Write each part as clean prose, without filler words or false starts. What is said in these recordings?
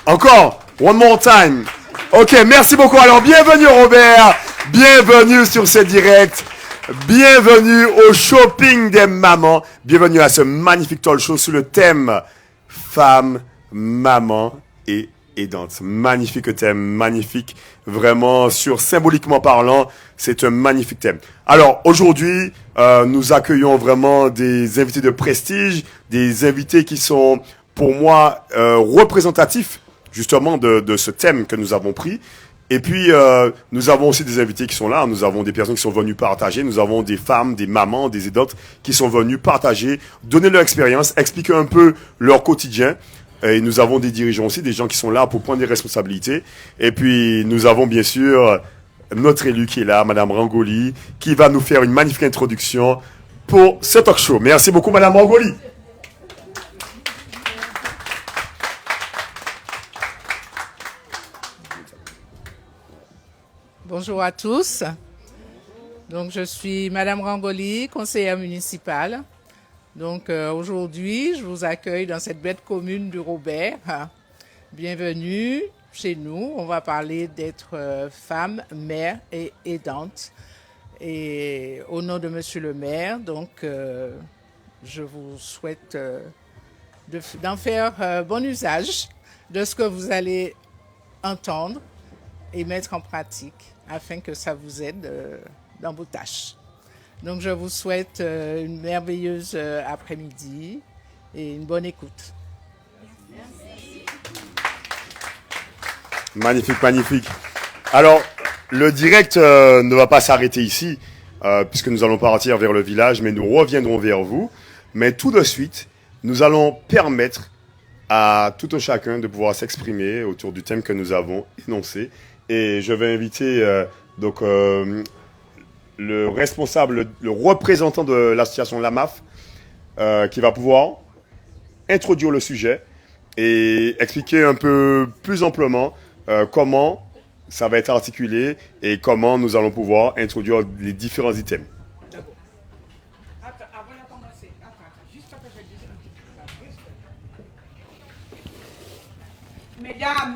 Encore, one more time. Ok, merci beaucoup. Alors, bienvenue Robert, bienvenue sur ce direct, bienvenue au shopping des mamans, bienvenue à ce magnifique talk show sous le thème Femmes, Maman et Aidantes. Magnifique thème, magnifique, vraiment symboliquement parlant, c'est un magnifique thème. Alors, aujourd'hui, nous accueillons vraiment des invités de prestige, des invités qui sont, pour moi, représentatifs justement de ce thème que nous avons pris. Et puis, nous avons aussi des invités qui sont là. Nous avons des personnes qui sont venues partager. Nous avons des femmes, des mamans, des aidantes qui sont venues partager, donner leur expérience, expliquer un peu leur quotidien. Et nous avons des dirigeants aussi, des gens qui sont là pour prendre des responsabilités. Et puis, nous avons bien sûr notre élue qui est là, Madame Rangoli, qui va nous faire une magnifique introduction pour ce talk show. Merci beaucoup, Madame Rangoli. Bonjour à tous. Donc, je suis Madame Rangoli, conseillère municipale. Donc, aujourd'hui, je vous accueille dans cette belle commune du Robert. Bienvenue chez nous. On va parler d'être femme, mère et aidante. Et au nom de Monsieur le maire, donc, je vous souhaite d'en faire bon usage de ce que vous allez entendre et mettre en pratique afin que ça vous aide dans vos tâches. Donc, je vous souhaite une merveilleuse après-midi et une bonne écoute. Merci. Magnifique, magnifique. Alors, le direct ne va pas s'arrêter ici, puisque nous allons partir vers le village, mais nous reviendrons vers vous. Mais tout de suite, nous allons permettre à tout un chacun de pouvoir s'exprimer autour du thème que nous avons énoncé. Et je vais inviter le responsable, le représentant de l'association LAMAF, qui va pouvoir introduire le sujet et expliquer un peu plus amplement comment ça va être articulé et comment nous allons pouvoir introduire les différents items.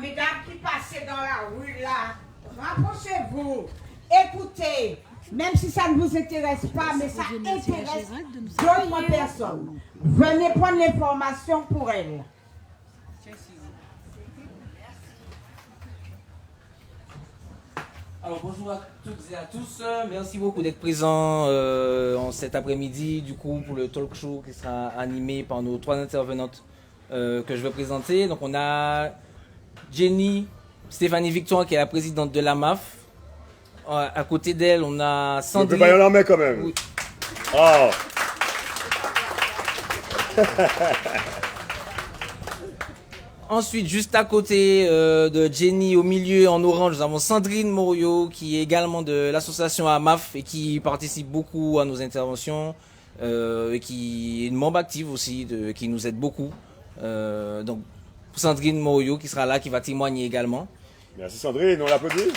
Mesdames qui passez dans la rue là, rapprochez-vous, écoutez, même si ça ne vous intéresse pas, mais ça intéresse d'autres personnes. Venez prendre l'information pour elles. Alors bonjour à toutes et à tous, merci beaucoup d'être présents en cet après-midi du coup pour le talk show qui sera animé par nos trois intervenantes que je vais présenter. Donc on a Jenny Stéphanie Victoire qui est la présidente de l'AMAF. À côté d'elle on a Sandrine. On peut pas y en mettre quand même. Oui. Oh. Ensuite, juste à côté de Jenny, au milieu en orange, nous avons Sandrine Morio qui est également de l'association AMAF et qui participe beaucoup à nos interventions et qui est une membre active aussi, qui nous aide beaucoup. Donc, Sandrine Morio qui sera là, qui va témoigner également. Merci Sandrine, on l'applaudit.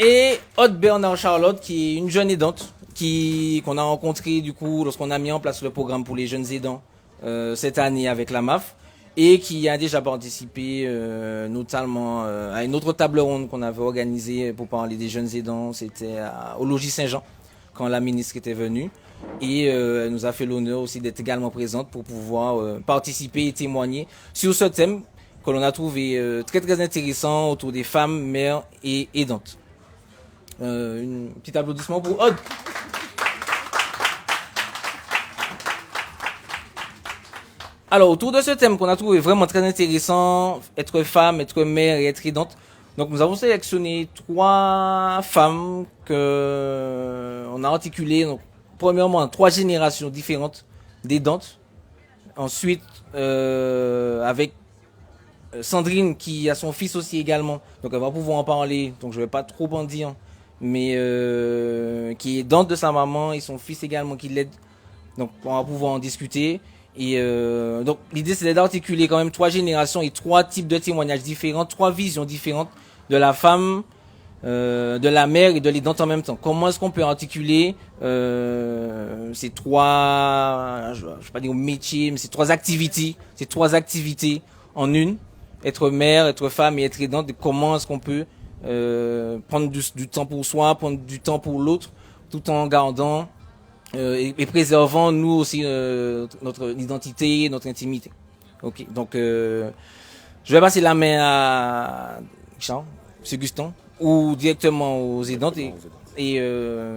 Et Aude Bernard Charlotte qui est une jeune aidante qu'on a rencontré du coup lorsqu'on a mis en place le programme pour les jeunes aidants cette année avec la MAF et qui a déjà participé notamment à une autre table ronde qu'on avait organisée pour parler des jeunes aidants. C'était au Logis Saint-Jean quand la ministre était venue et elle nous a fait l'honneur aussi d'être également présente pour pouvoir participer et témoigner sur ce thème que l'on a trouvé très très intéressant autour des femmes, mères et aidantes. Un petit applaudissement pour Aude. Alors, autour de ce thème qu'on a trouvé vraiment très intéressant, être femme, être mère et être aidante, donc nous avons sélectionné 3 femmes que on a articulées, donc, premièrement, 3 générations différentes d'aidantes. Ensuite, avec Sandrine qui a son fils aussi également, donc elle va pouvoir en parler, donc je vais pas trop en dire, mais qui est aidante de sa maman et son fils également qui l'aide, donc on va pouvoir en discuter. Et donc l'idée c'est d'articuler quand même 3 générations et 3 types de témoignages différents, 3 visions différentes de la femme de la mère et de l'aidante en même temps. Comment est-ce qu'on peut articuler ces trois, je vais pas dire métiers, mais ces trois activités en une, être mère, être femme et être aidante. Et comment est-ce qu'on peut prendre du temps pour soi, prendre du temps pour l'autre, tout en gardant et préservant nous aussi notre identité, notre intimité. Ok, donc je vais passer la main à Charles, M. Guston, ou directement aux aidantes et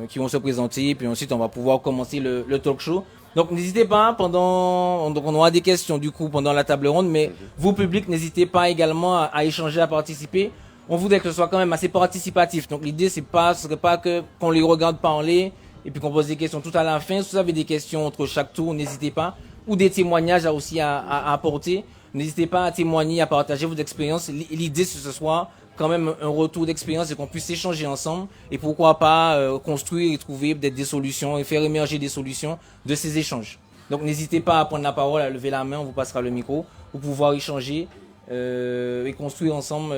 qui vont se présenter, puis ensuite on va pouvoir commencer le talk show. Donc n'hésitez pas donc on aura des questions du coup pendant la table ronde, mais vous public n'hésitez pas également à échanger, à participer. On voudrait que ce soit quand même assez participatif. Donc l'idée ce serait pas qu'on les regarde parler et puis qu'on pose des questions tout à la fin. Si vous avez des questions entre chaque tour, n'hésitez pas, ou des témoignages aussi à apporter. N'hésitez pas à témoigner, à partager vos expériences. L'idée c'est que ce soit quand même un retour d'expérience et qu'on puisse échanger ensemble et pourquoi pas construire et trouver peut-être des solutions et faire émerger des solutions de ces échanges. Donc n'hésitez pas à prendre la parole, à lever la main, on vous passera le micro pour pouvoir échanger et construire ensemble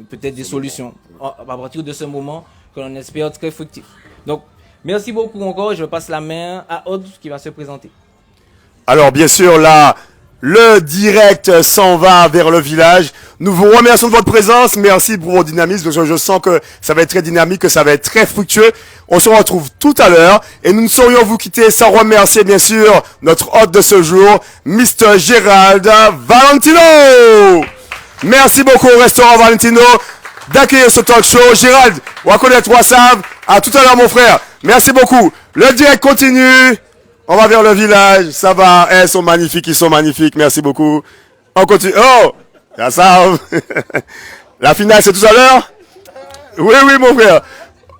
peut-être des solutions à partir de ce moment que l'on espère très fructif. Donc merci beaucoup encore, je passe la main à Aude qui va se présenter. Alors bien sûr là, le direct s'en va vers le village. Nous vous remercions de votre présence. Merci pour votre dynamisme. Je sens que ça va être très dynamique, que ça va être très fructueux. On se retrouve tout à l'heure. Et nous ne saurions vous quitter sans remercier, bien sûr, notre hôte de ce jour, Mr. Gérald Valentino. Merci beaucoup au restaurant Valentino d'accueillir ce talk show. Gérald, on va connaître WhatsApp. À tout à l'heure, mon frère. Merci beaucoup. Le direct continue. On va vers le village. Ça va. Ils sont magnifiques. Ils sont magnifiques. Merci beaucoup. On continue. Oh! Ça. La finale, c'est tout à l'heure? Oui, mon frère.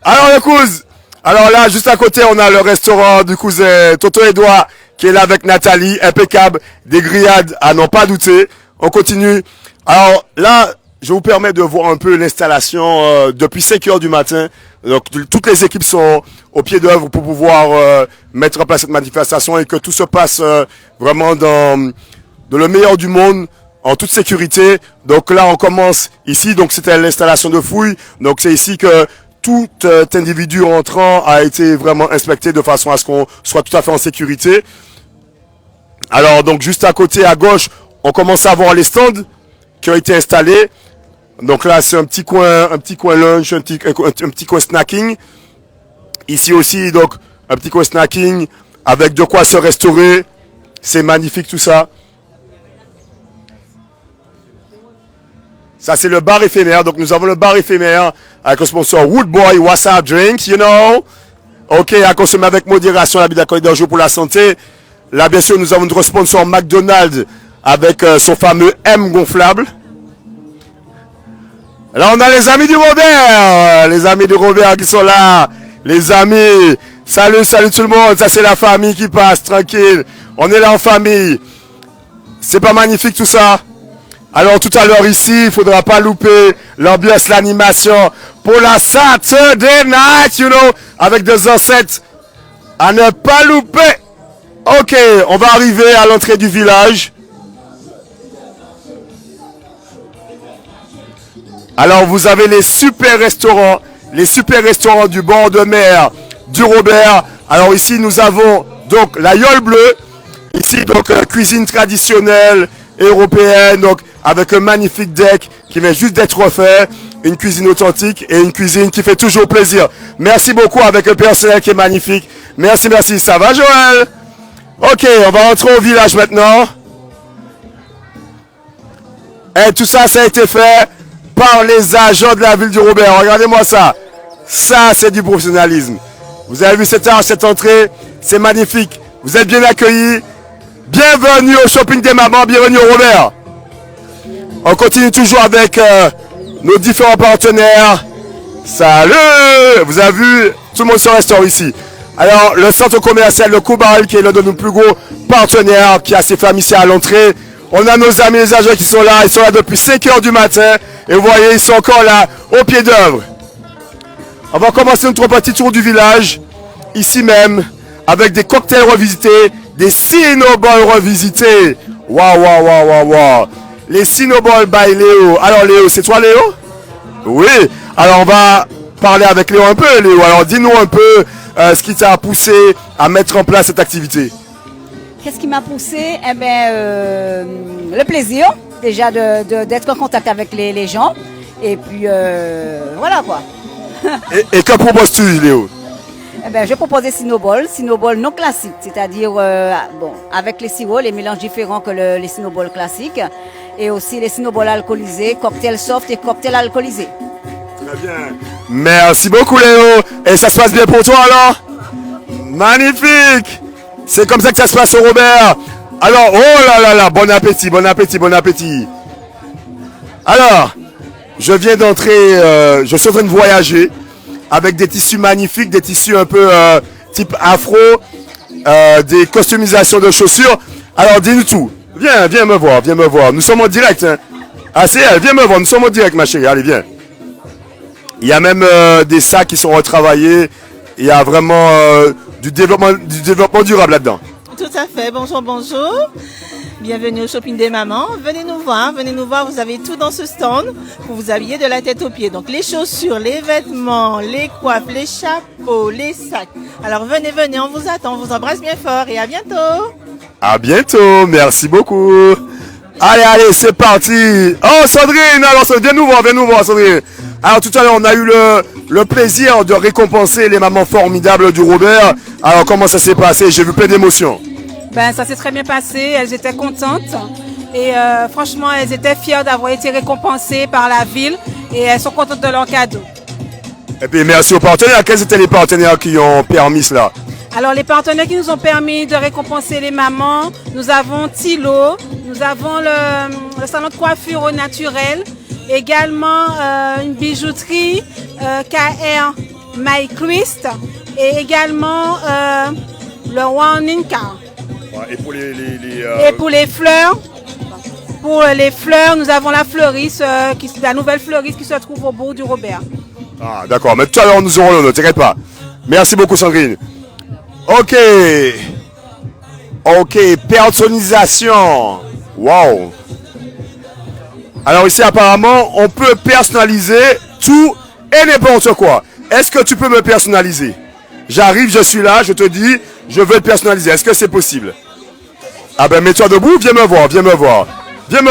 Alors, le cousin. Alors là, juste à côté, on a le restaurant du cousin Toto Edouard qui est là avec Nathalie. Impeccable. Des grillades à n'en pas douter. On continue. Alors là, je vous permets de voir un peu l'installation depuis 5 heures du matin. Donc, toutes les équipes sont au pied d'œuvre pour pouvoir mettre en place cette manifestation et que tout se passe vraiment dans le meilleur du monde, en toute sécurité. Donc là, on commence ici. Donc, c'était l'installation de fouilles. Donc, c'est ici que tout individu entrant a été vraiment inspecté de façon à ce qu'on soit tout à fait en sécurité. Alors, donc, juste à côté, à gauche, on commence à voir les stands qui ont été installés. Donc là, c'est un petit coin lunch, un petit coin snacking. Ici aussi, donc, un petit coin snacking avec de quoi se restaurer. C'est magnifique tout ça. Ça, c'est le bar éphémère. Donc, nous avons le bar éphémère avec le sponsor Woodboy WhatsApp Drinks, you know. OK, à consommer avec modération, l'habit d'accueil d'un jour pour la santé. Là, bien sûr, nous avons notre sponsor McDonald's avec son fameux M gonflable. Là, on a les amis du Robert. Les amis du Robert qui sont là. Les amis. Salut tout le monde. Ça, c'est la famille qui passe, tranquille. On est là en famille. C'est pas magnifique tout ça? Alors, tout à l'heure ici, il ne faudra pas louper l'ambiance, l'animation pour la Saturday night, you know, avec des ancêtres à ne pas louper. OK, on va arriver à l'entrée du village. Alors, vous avez les super restaurants du bord de mer du Robert. Alors ici, nous avons donc la Yole Bleue. Ici, donc, cuisine traditionnelle européenne, donc avec un magnifique deck qui vient juste d'être refait. Une cuisine authentique et une cuisine qui fait toujours plaisir. Merci beaucoup avec un personnel qui est magnifique. Merci. Ça va, Joël? OK, on va rentrer au village maintenant. Et tout ça, ça a été fait par les agents de la ville du Robert. Regardez-moi ça. Ça, c'est du professionnalisme. Vous avez vu cette entrée? C'est magnifique. Vous êtes bien accueillis. Bienvenue au shopping des mamans. Bienvenue au Robert. On continue toujours avec nos différents partenaires. Salut! Vous avez vu? Tout le monde se restaure ici. Alors, le centre commercial, le Coubal, qui est l'un de nos plus gros partenaires, qui a ses femmes ici à l'entrée. On a nos amis les agents qui sont là. Ils sont là depuis 5 heures du matin. Et vous voyez, ils sont encore là, au pied d'œuvre. On va commencer notre petit tour du village, ici même, avec des cocktails revisités, des Cinnabon revisités. Waouh. Les Cinnabon by Léo. Alors Léo, c'est toi Léo? Oui. Alors, on va parler avec Léo un peu, Léo. Alors, dis-nous un peu ce qui t'a poussé à mettre en place cette activité. Qu'est-ce qui m'a poussé? Eh bien, le plaisir, déjà d'être en contact avec les gens. Et puis, voilà quoi. Et que proposes-tu, Léo? Eh ben, je propose des Cinnoball non classiques, c'est-à-dire avec les sirops, les mélanges différents que les Cinnoball classiques, et aussi les Cinnoball alcoolisés, cocktail soft et cocktail alcoolisé. Très bien. Merci beaucoup, Léo. Et ça se passe bien pour toi alors? Magnifique. C'est comme ça que ça se passe au Robert. Alors, oh là là, bon appétit, bon appétit, bon appétit. Alors, je viens d'entrer, je suis en train de voyager avec des tissus magnifiques, des tissus un peu type afro, des customisations de chaussures. Alors, dis-nous tout. Viens me voir, viens me voir. Nous sommes en direct. Hein. Ah, c'est elle, viens me voir, nous sommes en direct, ma chérie. Allez, viens. Il y a même des sacs qui sont retravaillés. Il y a vraiment du développement durable là-dedans. Tout à fait, bonjour, bonjour. Bienvenue au shopping des mamans. Venez nous voir, vous avez tout dans ce stand pour vous habiller de la tête aux pieds. Donc les chaussures, les vêtements, les coiffes, les chapeaux, les sacs. Alors venez, on vous attend, on vous embrasse bien fort et à bientôt. À bientôt, merci beaucoup. Allez, c'est parti. Oh Sandrine, alors viens nous voir Sandrine. Alors tout à l'heure on a eu le plaisir de récompenser les mamans formidables du Robert. Alors comment ça s'est passé? J'ai vu plein d'émotions. Ben, ça s'est très bien passé, elles étaient contentes et franchement elles étaient fières d'avoir été récompensées par la ville et elles sont contentes de leur cadeau. Et puis merci aux partenaires. Quels étaient les partenaires qui ont permis cela? Alors les partenaires qui nous ont permis de récompenser les mamans, nous avons Tilo, nous avons le salon de coiffure au naturel, également une bijouterie KR My Christ et également le Warning Car. Et pour Et pour les fleurs, nous avons la fleuriste, la nouvelle fleuriste qui se trouve au bout du Robert. Ah d'accord, mais tout à l'heure nous aurons le nom, t'inquiète pas. Merci beaucoup Sandrine. Ok, personnalisation. Wow. Alors ici apparemment on peut personnaliser tout et n'importe quoi. Est-ce que tu peux me personnaliser? J'arrive, je suis là, je te dis, je veux le personnaliser. Est-ce que c'est possible? Ah ben mets-toi debout, viens me voir. Viens.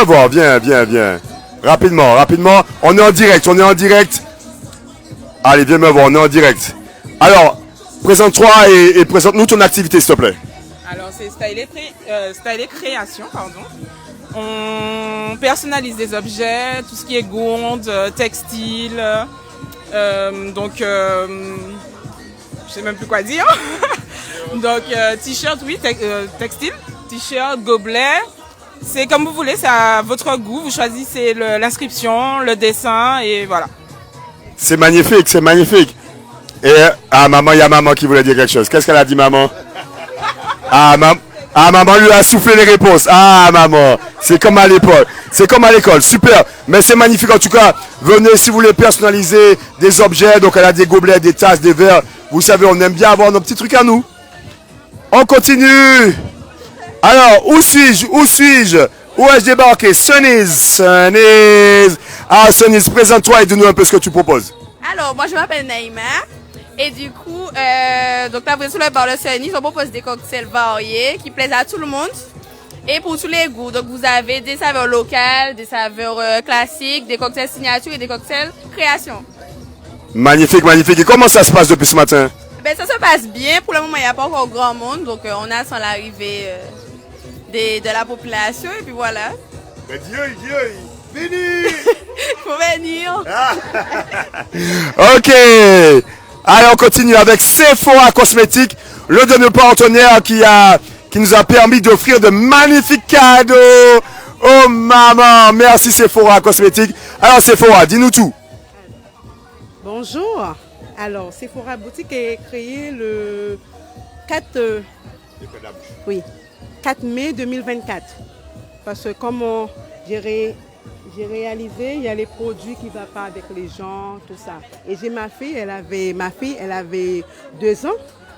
Rapidement. On est en direct. Allez, viens me voir, on est en direct. Alors, présente-toi et présente-nous ton activité, s'il te plaît. Alors, c'est Stylé Création, pardon. On personnalise des objets, tout ce qui est gourde, textile, je sais même plus quoi dire. Donc, t-shirt, oui, textile, t-shirt, gobelet. C'est comme vous voulez, c'est à votre goût. Vous choisissez l'inscription, le dessin et voilà. C'est magnifique. Et maman, il y a maman qui voulait dire quelque chose. Qu'est-ce qu'elle a dit, maman? Maman lui a soufflé les réponses. Ah, maman, c'est comme à l'école. Super. Mais c'est magnifique en tout cas. Venez si vous voulez personnaliser des objets. Donc elle a des gobelets, des tasses, des verres. Vous savez, on aime bien avoir nos petits trucs à nous. On continue. Alors, où suis-je? Où ai-je débarqué? Sunnies. Ah, Sunnies, présente-toi et dis-nous un peu ce que tu proposes. Alors, moi je m'appelle Naïma. Et du coup, donc là, vous êtes sur le bar de Sunnies, on propose des cocktails variés qui plaisent à tout le monde et pour tous les goûts. Donc vous avez des saveurs locales, des saveurs classiques, des cocktails signature et des cocktails création. Magnifique. Et comment ça se passe depuis ce matin? Ben, ça se passe bien. Pour le moment, il n'y a pas encore grand monde. Donc on attend l'arrivée de la population et puis voilà. Ben, Dieu, venez. Il faut venir. Ok. Allez, on continue avec Sephora Cosmétiques, le de nos partenaires qui nous a permis d'offrir de magnifiques cadeaux. Oh maman, merci Sephora Cosmétiques. Alors Sephora, dis-nous tout. Bonjour. Alors, Sephora Boutique est créée le 4 mai 2024. Parce que comme j'ai réalisé, il y a les produits qui ne vont pas avec les gens, tout ça. Et j'ai ma fille, elle avait 2 ans.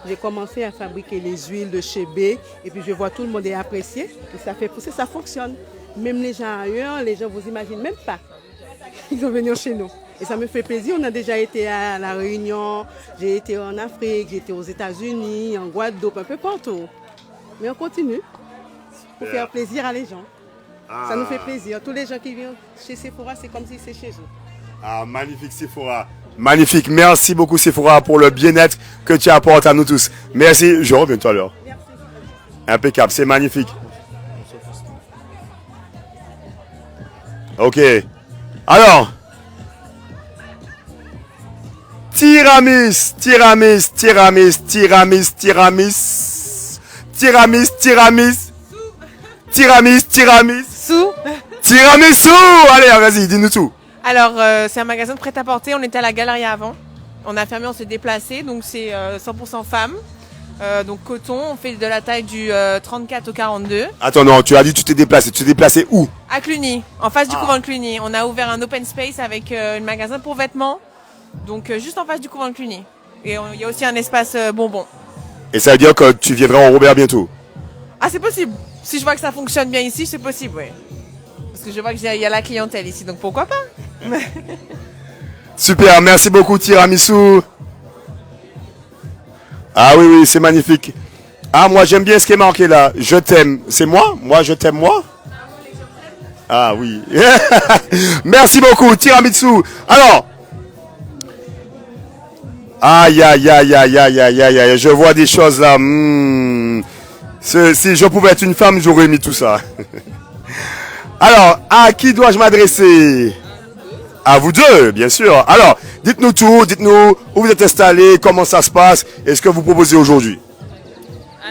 J'ai commencé à fabriquer les huiles de chez B. Et puis je vois tout le monde est apprécié. Et ça fait pousser, ça fonctionne. Même les gens ailleurs, les gens vous imaginent même pas. Ils vont venir chez nous. Et ça me fait plaisir. On a déjà été à La Réunion, j'ai été en Afrique, j'ai été aux États-Unis, en Guadeloupe, un peu partout. Mais on continue pour faire plaisir à les gens. Ça nous fait plaisir. Tous les gens qui viennent chez Sephora, c'est comme si c'est chez eux. Ah, magnifique Sephora. Magnifique. Merci beaucoup Sephora pour le bien-être que tu apportes à nous tous. Merci. Je reviens tout à l'heure. Impeccable. C'est magnifique. Ok. Alors. Tiramis. Tiramisu. Allez, vas-y, dis-nous tout. Alors, c'est un magasin de prêt-à-porter. On était à la galerie avant. On a fermé, on s'est déplacé. Donc, c'est 100% femmes. Donc, coton. On fait de la taille du 34 au 42. Attends, non, tu as dit que tu t'es déplacé. Tu t'es déplacé où? À Cluny, en face du couvent de Cluny. On a ouvert un open space avec un magasin pour vêtements. Donc, juste en face du couvent de Cluny. Et il y a aussi un espace bonbons. Et ça veut dire que tu viendras au Robert bientôt? Ah, c'est possible. Si je vois que ça fonctionne bien ici, c'est possible, oui. Parce que je vois qu'il y a la clientèle ici, donc pourquoi pas? Super, merci beaucoup Tiramisu. Ah oui, c'est magnifique. Ah, moi j'aime bien ce qui est marqué là. Je t'aime. C'est moi? Moi, je t'aime, moi? Ah oui. Merci beaucoup Tiramisu. Alors. Aïe, je vois des choses là. Si je pouvais être une femme, j'aurais mis tout ça. Alors, à qui dois-je m'adresser? À vous deux, bien sûr. Alors, dites-nous tout, dites-nous où vous êtes installés, comment ça se passe et ce que vous proposez aujourd'hui.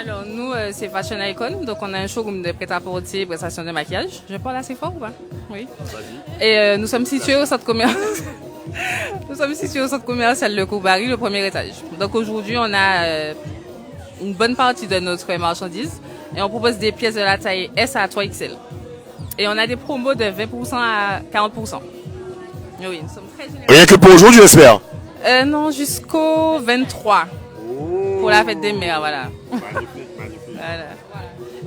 Alors, nous, c'est Fashion Icon, donc on a un showroom de prêt-à-porter, prestation de maquillage. Je parle assez fort ou pas? Oui. Et nous sommes situés au centre commercial. Nous sommes situés au centre commercial Le Coubari, le premier étage. Donc aujourd'hui, on a une bonne partie de notre marchandise et on propose des pièces de la taille S à 3XL. Et on a des promos de 20% à 40%. Oui, nous sommes très généreux. Rien que pour aujourd'hui, j'espère. Non, jusqu'au 23. Pour la fête des mères, voilà. Magnifique. Voilà.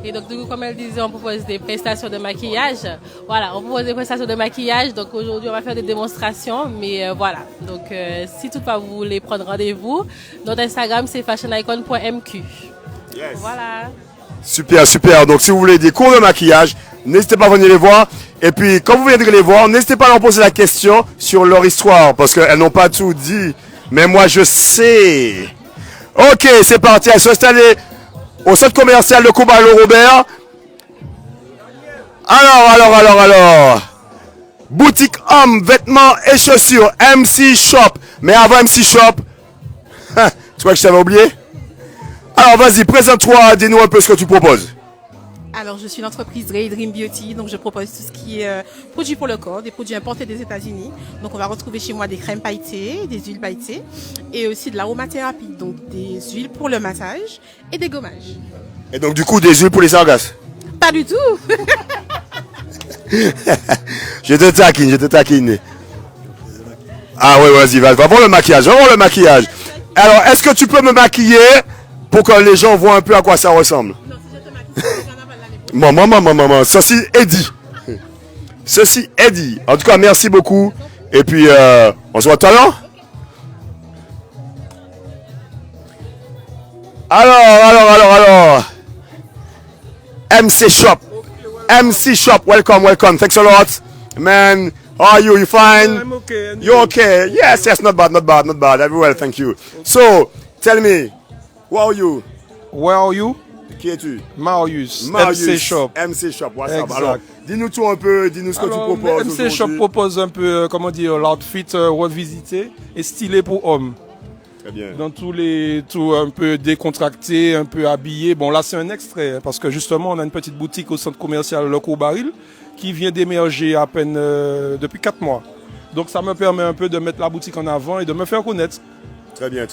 Et donc, comme elle disait, on propose des prestations de maquillage. Voilà, on propose des prestations de maquillage. Donc, aujourd'hui, on va faire des démonstrations. Mais voilà. Donc, si toutefois vous voulez prendre rendez-vous, notre Instagram, c'est fashionicon.mq. Yes. Voilà. Super. Donc, si vous voulez des cours de maquillage, n'hésitez pas à venir les voir. Et puis, quand vous viendrez les voir, n'hésitez pas à leur poser la question sur leur histoire. Parce qu'elles n'ont pas tout dit. Mais moi, je sais. Ok, c'est parti. Elles sont installées au centre commercial de Coubari Le Robert. Alors. Boutique hommes, vêtements et chaussures. MC Shop. Mais avant MC Shop, tu crois que je t'avais oublié? Alors vas-y, présente-toi, dis-nous un peu ce que tu proposes. Alors je suis l'entreprise Ray Dream Beauty, donc je propose tout ce qui est produits pour le corps, des produits importés des États-Unis. Donc on va retrouver chez moi des crèmes pailletées, des huiles pailletées et aussi de l'aromathérapie, donc des huiles pour le massage et des gommages. Et donc du coup des huiles pour les sargasses? Pas du tout. Je te taquine. Ah ouais, vas-y, va voir le maquillage, Alors, est-ce que tu peux me maquiller pour que les gens voient un peu à quoi ça ressemble? Non, si je te maquille, maman, ceci est dit. En tout cas, merci beaucoup. Et puis, on se voit tout à l'heure. Alors. MC Shop, welcome. Thanks a lot. Man, how are you? You fine? I'm okay. You're okay? Yes, not bad. Very well, thank you. So, tell me, who are you? Where are you? Qui es-tu? Marius. MC Shop. What's up? Alors, dis-nous tout un peu, dis-nous ce que tu proposes. MC Shop propose un peu, l'outfit revisité et stylé pour hommes. Très bien. Dans tout un peu décontracté, un peu habillé. Bon, là, c'est un extrait, parce que justement, on a une petite boutique au centre commercial Le Coubari qui vient d'émerger à peine depuis 4 mois. Donc, ça me permet un peu de mettre la boutique en avant et de me faire connaître. Très bien.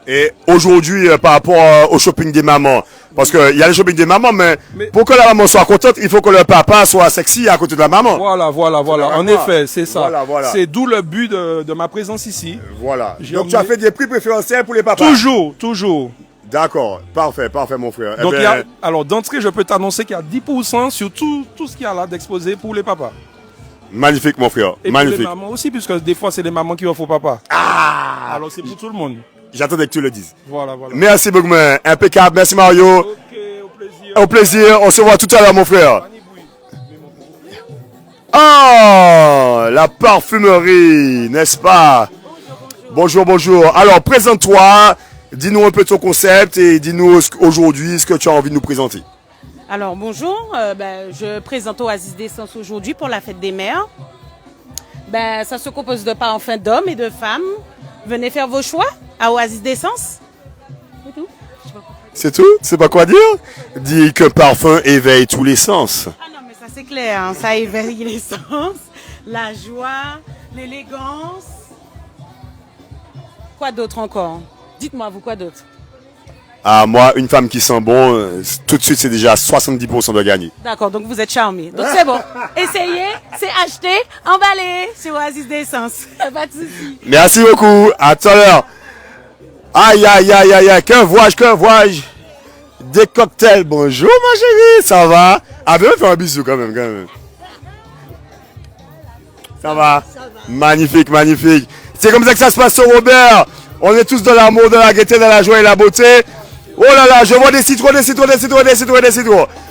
Et aujourd'hui, par rapport au shopping des mamans, parce qu'il y a le shopping des mamans, mais pour que la maman soit contente, il faut que le papa soit sexy à côté de la maman. Voilà. En effet, c'est ça. Voilà. C'est d'où le but de ma présence ici. Voilà. Donc tu as fait des prix préférentiels pour les papas? Toujours. D'accord. Parfait, mon frère. Donc, alors d'entrée, je peux t'annoncer qu'il y a 10% sur tout ce qu'il y a là d'exposé pour les papas. Magnifique, mon frère. Et Magnifique. pour les mamans aussi, puisque des fois, c'est les mamans qui offrent au papa. Ah! Alors, c'est pour tout le monde. J'attendais que tu le dises. Voilà. Merci beaucoup, man. Impeccable. Merci, Mario. Ok, au plaisir. Au plaisir. On se voit tout à l'heure, mon frère. Oh, la parfumerie, n'est-ce pas? Bonjour, bonjour. Alors, présente-toi. Dis-nous un peu ton concept et dis-nous aujourd'hui ce que tu as envie de nous présenter. Alors bonjour, je présente Oasis d'Essence aujourd'hui pour la fête des mères. Ça se compose de parfums d'hommes et de femmes. Venez faire vos choix à Oasis d'Essence. C'est tout. C'est tout? Tu sais pas quoi dire? Dis qu'un parfum éveille tous les sens. Ah non mais ça c'est clair, hein. Ça éveille les sens, la joie, l'élégance. Quoi d'autre encore? Dites-moi vous quoi d'autre? Ah, moi, une femme qui sent bon, tout de suite, c'est déjà 70% de gagner. D'accord, donc vous êtes charmé. Donc c'est bon. Essayez, c'est acheté, emballé sur Oasis d'Essence. Pas de souci. Merci beaucoup. À tout à l'heure. Aïe, aïe, aïe, aïe, aïe. Que vois-je? Des cocktails. Bonjour, ma chérie. Ça va? Ah, viens me faire un bisou quand même. Ça va? Magnifique, magnifique. C'est comme ça que ça se passe au Robert. On est tous dans l'amour, dans la gaieté, dans la joie et la beauté. Oh là là, je vois des citrons.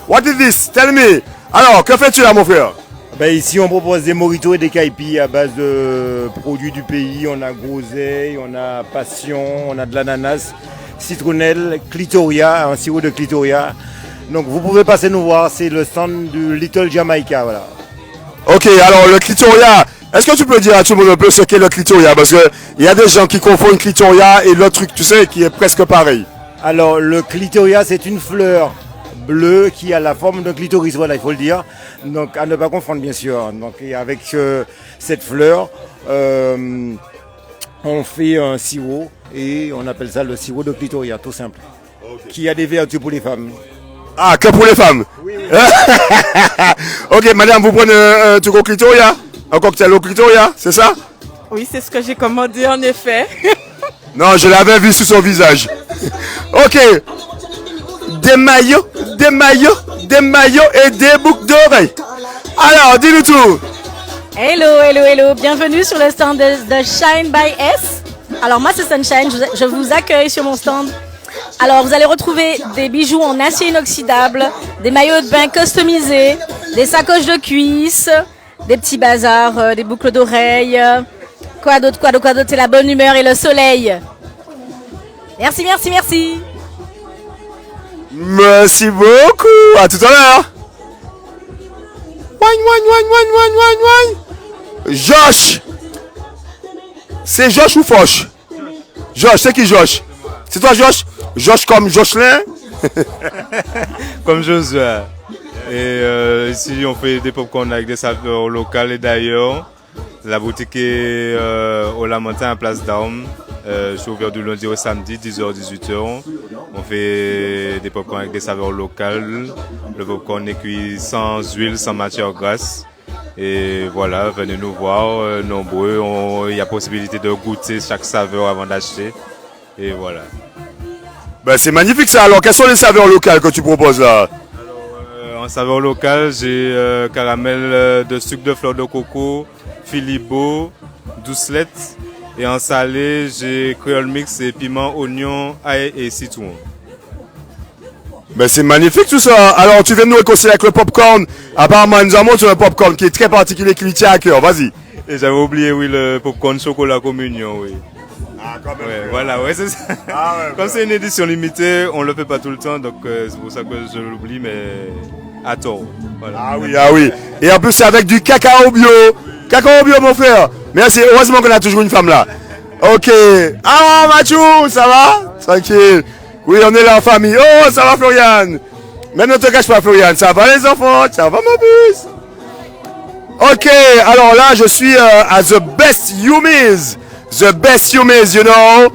What is this? Tell me. Alors, que fais-tu là, mon frère? Ici, on propose des mojitos et des caipis à base de produits du pays. On a groseille, on a passion, on a de l'ananas, citronnelle, clitoria, un sirop de clitoria. Donc, vous pouvez passer nous voir. C'est le stand du Little Jamaica, voilà. Ok, alors le clitoria. Est-ce que tu peux dire à tout le monde un peu ce qu'est le clitoria? Parce qu'il y a des gens qui confondent clitoria et l'autre truc, tu sais, qui est presque pareil. Alors, le clitoria, c'est une fleur bleue qui a la forme d'un clitoris, voilà, il faut le dire. Donc, à ne pas confondre, bien sûr. Donc, et avec cette fleur, on fait un sirop et on appelle ça le sirop de clitoria, tout simple. Okay. Qui a des vertus pour les femmes. Ah, que pour les femmes? Oui. Ok, madame, vous prenez un truc au clitoria? Un cocktail au clitoria, c'est ça? Oui, c'est ce que j'ai commandé en effet. Non, je l'avais vu sur son visage. Ok. Des maillots et des boucles d'oreilles. Alors, dis-nous tout. Hello. Bienvenue sur le stand de Shine by S. Alors, moi, c'est Sunshine. Je vous accueille sur mon stand. Alors, vous allez retrouver des bijoux en acier inoxydable, des maillots de bain customisés, des sacoches de cuisse, des petits bazars, des boucles d'oreilles. Quoi d'autre? C'est la bonne humeur et le soleil. Merci. Merci beaucoup. À tout à l'heure. Josh. C'est Josh ou Foch? Josh, c'est qui Josh? C'est toi Josh? Josh comme Josselin? Comme Josué. Et ici on fait des popcorn avec des saveurs locales et d'ailleurs la boutique est au Lamentin à Place d'Armes. Je suis ouvert du lundi au samedi 10h-18h. On fait des popcorn avec des saveurs locales. Le popcorn est cuit sans huile, sans matière grasse. Et voilà, venez nous voir, nombreux. Il y a possibilité de goûter chaque saveur avant d'acheter. Et voilà. C'est magnifique ça. Alors, quelles sont les saveurs locales que tu proposes là? En saveur locale, j'ai caramel de sucre de fleur de coco, filibo, doucelette. Et en salé, j'ai créole mix et piment, oignon, ail et citron. C'est magnifique tout ça. Alors, tu viens de nous réconcilier avec le popcorn. Apparemment, nous avons un popcorn qui est très particulier, qui lui tient à cœur. Vas-y. Et j'avais oublié, oui, le popcorn chocolat communion, oui. Ah, quand même. Ouais, voilà, ouais, c'est ça. Ah, ouais, comme c'est une édition limitée, on le fait pas tout le temps, donc c'est pour ça que je l'oublie, mais à tort. Voilà. Ah oui. Et en plus, c'est avec du cacao bio. Cacao bio, mon frère. Merci. Heureusement qu'on a toujours une femme là. Ok. Ah, Mathieu, ça va? Tranquille. Oui, on est là en famille. Oh, ça va, Florian? Même ne te cache pas, Florian. Ça va, les enfants? Ça va, ma puce? Ok. Alors là, je suis à The Best Yumi's. The Best Yumi's, you know?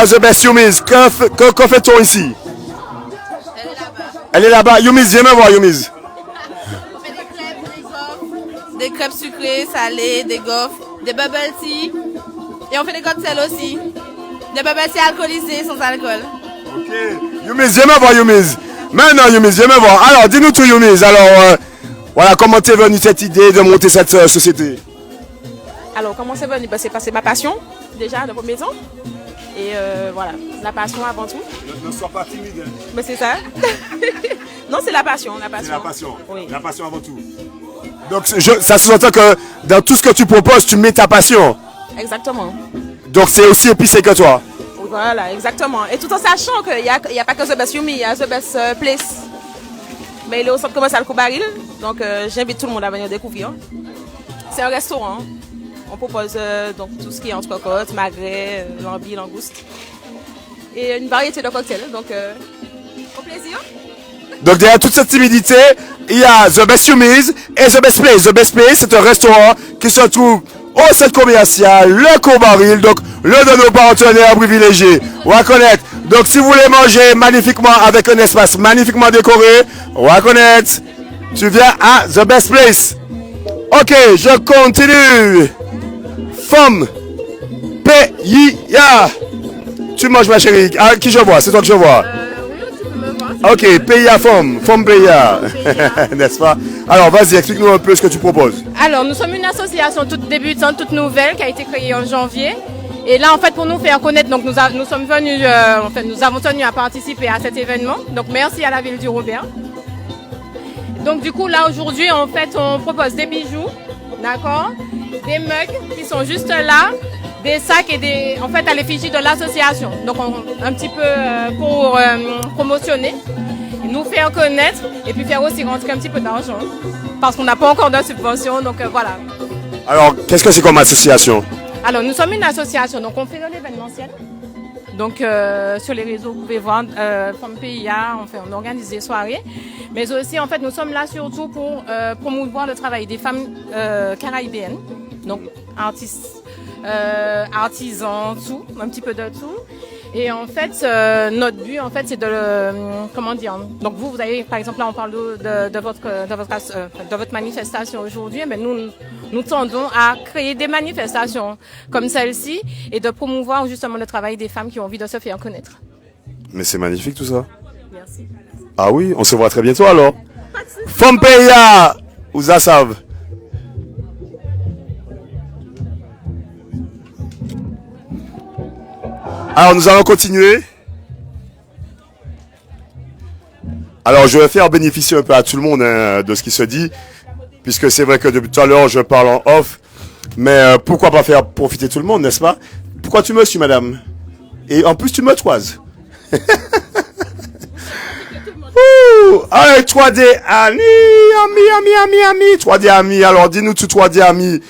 The Best Yumi's. Que fait-on ici? Elle est là-bas. Yumi's, viens me voir, Yumi's. Des crêpes sucrées, salées, des gaufres, des bubble tea. Et on fait des cocktails aussi. Des bubble tea alcoolisés sans alcool. Ok. Yumi's, viens me voir, Yumi's. Maintenant, Yumi's, viens me voir. Alors, dis-nous tout, Yumi's. Alors, Voilà, comment t'es venue cette idée de monter cette société? Alors, comment c'est venu? C'est ma passion, déjà, de premier temps. Et voilà, la passion avant tout. Ne sois pas timide. Mais c'est ça. Non, c'est la passion. C'est la passion. Oui. La passion avant tout. Donc, ça sous-entend que dans tout ce que tu proposes, tu mets ta passion. Exactement. Donc, c'est aussi épicé que toi. Voilà, exactement. Et tout en sachant qu'il n'y a pas que The Best Yumi, il y a The Best Place. Mais il est au centre commercial Coubaril. Donc, j'invite tout le monde à venir découvrir. C'est un restaurant. On propose donc tout ce qui est entrecôte, magret, lambi, langouste. Et une variété de cocktails. Donc, au plaisir. Donc derrière toute cette timidité, il y a The Best Yumi's et The Best Place. The Best Place, c'est un restaurant qui se trouve au centre commercial, le Coubaril, donc l'un de nos partenaires privilégiés. On va connaître. Donc si vous voulez manger magnifiquement avec un espace magnifiquement décoré, on va connaître. Tu viens à The Best Place. Ok, je continue. Femme, PIA. Tu manges ma chérie. Ah, qui je vois? C'est toi que je vois. Ok, PIA Femme PIA. N'est-ce pas? Alors vas-y, explique-nous un peu ce que tu proposes. Alors, nous sommes une association toute débutante, toute nouvelle, qui a été créée en janvier. Et là, en fait, pour nous faire connaître, donc nous sommes venus, nous avons tenu à participer à cet événement. Donc, merci à la ville du Robert. Donc, du coup, là, aujourd'hui, en fait, on propose des bijoux, d'accord, des mugs qui sont juste là, des sacs et en fait, à l'effigie de l'association. Donc, un petit peu pour promotionner, nous faire connaître et puis faire aussi rentrer un petit peu d'argent. Parce qu'on n'a pas encore de subvention, donc voilà. Alors, qu'est-ce que c'est comme association? Alors, nous sommes une association, donc on fait de l'événementiel. Donc, sur les réseaux, vous pouvez voir Femme PIA, on organise des soirées. Mais aussi, en fait, nous sommes là surtout pour promouvoir le travail des femmes caribéennes. Donc, artistes, artisans, tout, un petit peu de tout. Et en fait, notre but, en fait, c'est de comment dire. Donc vous avez, par exemple, là, on parle de votre manifestation aujourd'hui. Mais nous tendons à créer des manifestations comme celle-ci et de promouvoir justement le travail des femmes qui ont envie de se faire connaître. Mais c'est magnifique tout ça. Merci. Ah oui, on se voit très bientôt alors. Femme PIA, Ouza Save. Alors nous allons continuer. Alors je vais faire bénéficier un peu à tout le monde de ce qui se dit, puisque c'est vrai que depuis tout à l'heure je parle en off, mais pourquoi pas faire profiter tout le monde, n'est-ce pas? Pourquoi tu me suis, madame? Et en plus tu me toises. Allez, 3D Annie, ami, 3D ami, alors dis-nous tout 3D ami.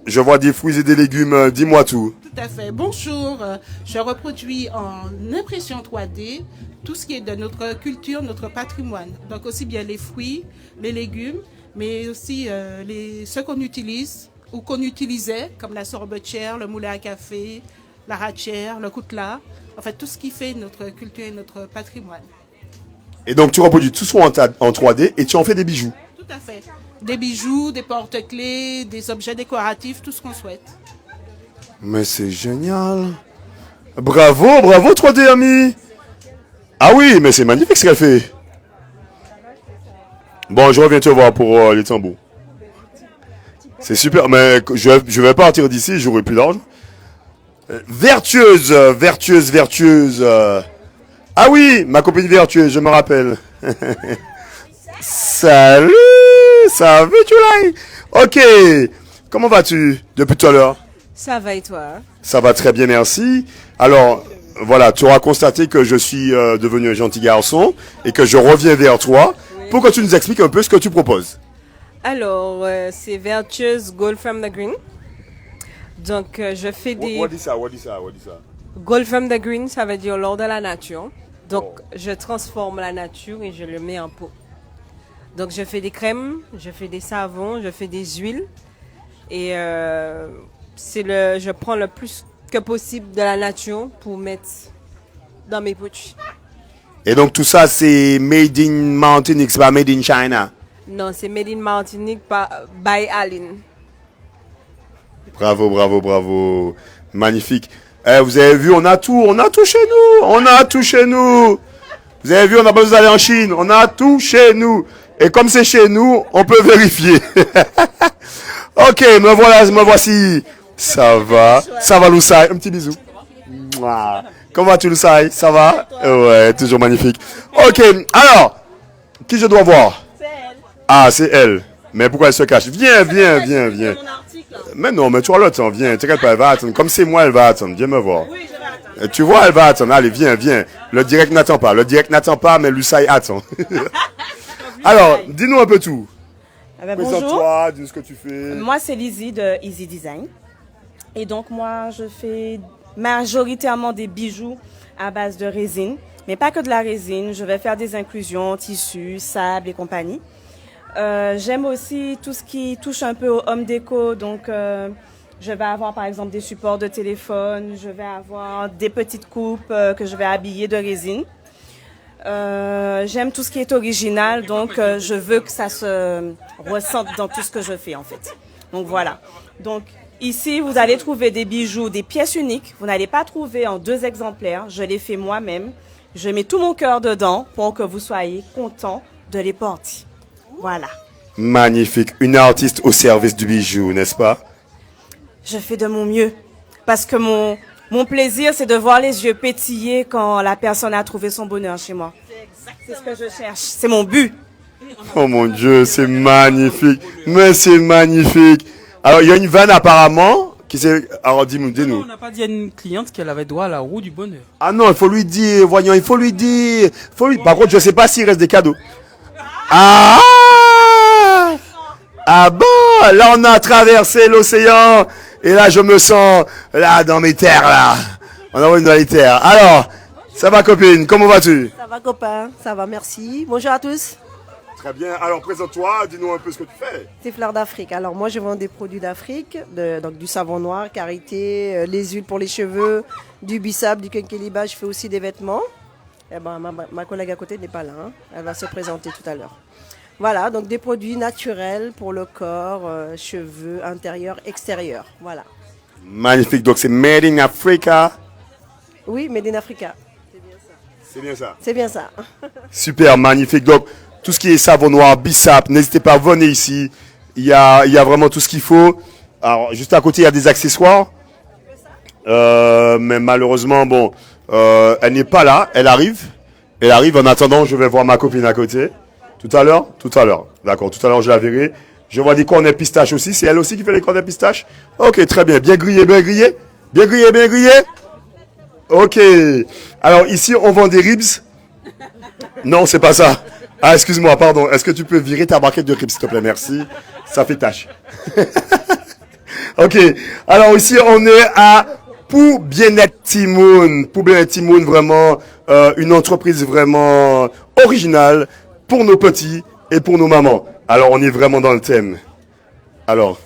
Je vois des fruits et des légumes, dis-moi tout. Tout à fait. Bonjour, je reproduis en impression 3D tout ce qui est de notre culture, notre patrimoine. Donc aussi bien les fruits, les légumes, mais aussi ce qu'on utilise ou qu'on utilisait, comme la sorbetière, le moulin à café, la ratière, le coutelas. En fait, tout ce qui fait notre culture et notre patrimoine. Et donc tu reproduis tout ça en 3D et tu en fais des bijoux. Tout à fait. Des bijoux, des porte-clés, des objets décoratifs, tout ce qu'on souhaite. Mais c'est génial. Bravo 3D ami. Ah oui, mais c'est magnifique ce qu'elle fait. Bon, je reviens te voir pour les tambours. C'est super, mais je vais partir d'ici, j'aurai plus d'argent. Vertueuse. Ah oui, ma copine vertueuse, je me rappelle. Salut, ça va, Julie? Ok, comment vas-tu depuis tout à l'heure? Ça va et toi? Ça va très bien, merci. Alors, voilà, tu auras constaté que je suis devenu un gentil garçon et que je reviens vers toi pour que tu nous expliques un peu ce que tu proposes. Alors, c'est Vertueuse Gold from the Green. Donc, je fais des... What is ça? Gold from the Green, ça veut dire l'or de la nature. Donc, je transforme la nature et je le mets en pot. Donc, je fais des crèmes, je fais des savons, je fais des huiles. Et je prends le plus que possible de la nature pour mettre dans mes poches. Et donc, tout ça, c'est made in Martinique, c'est pas made in China? Non, c'est made in Martinique by Aline. Bravo. Magnifique. Vous avez vu, on a tout chez nous. Vous avez vu, on n'a pas besoin d'aller en Chine, on a tout chez nous. Et comme c'est chez nous, on peut vérifier. Ok, me voici. Ça va Loussaï, un petit bisou. Mouah. Comment vas-tu Loussaï? Ça va? Ouais, toujours magnifique. Ok, alors, qui je dois voir? C'est elle. Ah, c'est elle. Mais pourquoi elle se cache? Viens. Mais non, mais tu vois l'autre, viens, t'inquiète pas, elle va attendre. Comme c'est moi, elle va attendre. Viens me voir. Oui, je vais attendre. Tu vois, elle va attendre. Allez, viens. Le direct n'attend pas, mais Loussaï attend. Alors, dis-nous un peu tout. Bonjour. Présente-toi, dis-nous ce que tu fais. Moi, c'est Lizzie de Easy Design. Et donc, moi, je fais majoritairement des bijoux à base de résine. Mais pas que de la résine. Je vais faire des inclusions, tissus, sable et compagnie. J'aime aussi tout ce qui touche un peu au home déco. Donc, je vais avoir, par exemple, des supports de téléphone. Je vais avoir des petites coupes que je vais habiller de résine. J'aime tout ce qui est original, donc je veux que ça se ressente dans tout ce que je fais en fait. Donc voilà. Donc ici, vous allez trouver des bijoux, des pièces uniques. Vous n'allez pas trouver en 2 exemplaires. Je les fais moi-même. Je mets tout mon cœur dedans pour que vous soyez contents de les porter. Voilà. Magnifique. Une artiste au service du bijou, n'est-ce pas? Je fais de mon mieux parce que mon plaisir, c'est de voir les yeux pétiller quand la personne a trouvé son bonheur chez moi. C'est ce que je cherche. C'est mon but. Oh mon Dieu, c'est magnifique. Mais c'est magnifique. Alors, il y a une vanne apparemment qui s'est... Alors, dis-nous. On n'a pas dit à une cliente qu'elle avait droit à la roue du bonheur. Ah non, il faut lui dire, voyons, il faut lui dire. Par contre, je ne sais pas s'il reste des cadeaux. Ah bon, là, on a traversé l'océan. Et là, je me sens, là, dans mes terres, là. On est dans les terres. Alors, ça va, copine? Comment vas-tu? Ça va, copain. Ça va, merci. Bonjour à tous. Très bien. Alors, présente-toi. Dis-nous un peu ce que tu fais. C'est Fleur d'Afrique. Alors, moi, je vends des produits d'Afrique. Donc, du savon noir, karité, les huiles pour les cheveux, du bissap, du kenkeliba. Je fais aussi des vêtements. Eh ben, ma collègue à côté n'est pas là. Hein. Elle va se présenter tout à l'heure. Voilà, donc des produits naturels pour le corps, cheveux, intérieur, extérieur. Voilà. Magnifique. Donc, c'est Made in Africa. Oui, Made in Africa. C'est bien ça. C'est bien ça. Super, magnifique. Donc, tout ce qui est savon noir, bissap, n'hésitez pas, venez ici. Il y a vraiment tout ce qu'il faut. Alors, juste à côté, il y a des accessoires. Mais malheureusement, bon, elle n'est pas là. Elle arrive. En attendant, je vais voir ma copine à côté. Tout à l'heure. D'accord, tout à l'heure, je la verrai. Je vois des cornets pistaches aussi. C'est elle aussi qui fait les cornets pistaches? Ok, très bien. Bien grillé. Ok. Alors, ici, on vend des ribs. Non, c'est pas ça. Ah, excuse-moi, pardon. Est-ce que tu peux virer ta barquette de ribs, s'il te plaît? Merci. Ça fait tâche. Ok. Alors, ici, on est à Pour Bien-être Timoun. Pour Bien-être Timoun, vraiment, une entreprise vraiment originale pour nos petits et pour nos mamans. Alors, on est vraiment dans le thème. Alors,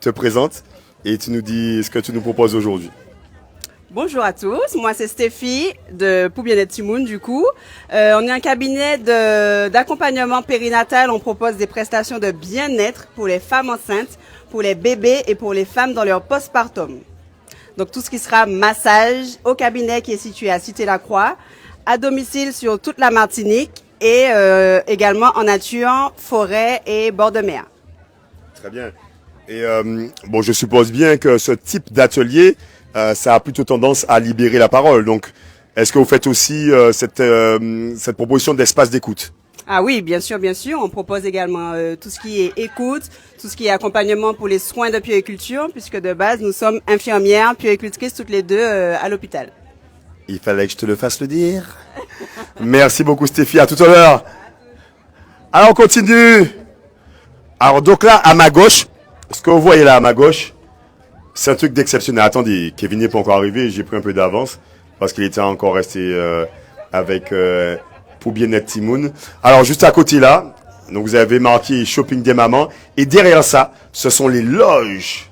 te présente et tu nous dis ce que tu nous proposes aujourd'hui. Bonjour à tous, moi c'est Stéphie de Pour Bien-être Timoun du coup. On est un cabinet d'accompagnement périnatal, on propose des prestations de bien-être pour les femmes enceintes, pour les bébés et pour les femmes dans leur postpartum. Donc tout ce qui sera massage au cabinet qui est situé à Cité-la-Croix, à domicile sur toute la Martinique et également en nature, forêt et bord de mer. Très bien. Et bon, je suppose bien que ce type d'atelier, ça a plutôt tendance à libérer la parole. Donc, est-ce que vous faites aussi cette proposition d'espace d'écoute? Ah oui, bien sûr. On propose également tout ce qui est écoute, tout ce qui est accompagnement pour les soins de puériculture, puisque de base, nous sommes infirmières, puéricultrices toutes les deux à l'hôpital. Il fallait que je te le fasse le dire. Merci beaucoup Stéphie, à tout à l'heure. Alors on continue. Alors donc là, à ma gauche, ce que vous voyez là à ma gauche, c'est un truc d'exceptionnel. Attendez, Kevin n'est pas encore arrivé, j'ai pris un peu d'avance parce qu'il était encore resté avec Pour Bien-être Timoun. Alors juste à côté là, donc vous avez marqué Shopping des mamans et derrière ça, ce sont les loges.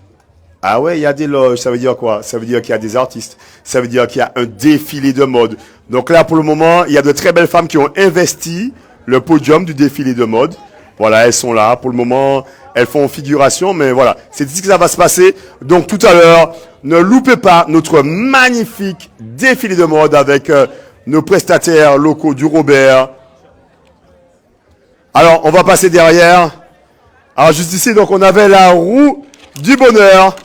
Ah ouais, il y a des loges, ça veut dire quoi? Ça veut dire qu'il y a des artistes, ça veut dire qu'il y a un défilé de mode. Donc là, pour le moment, il y a de très belles femmes qui ont investi le podium du défilé de mode. Voilà, elles sont là. Pour le moment, elles font figuration, mais voilà, c'est ici que ça va se passer. Donc tout à l'heure, ne loupez pas notre magnifique défilé de mode avec nos prestataires locaux du Robert. Alors, on va passer derrière. Alors, juste ici, donc, on avait la roue du bonheur.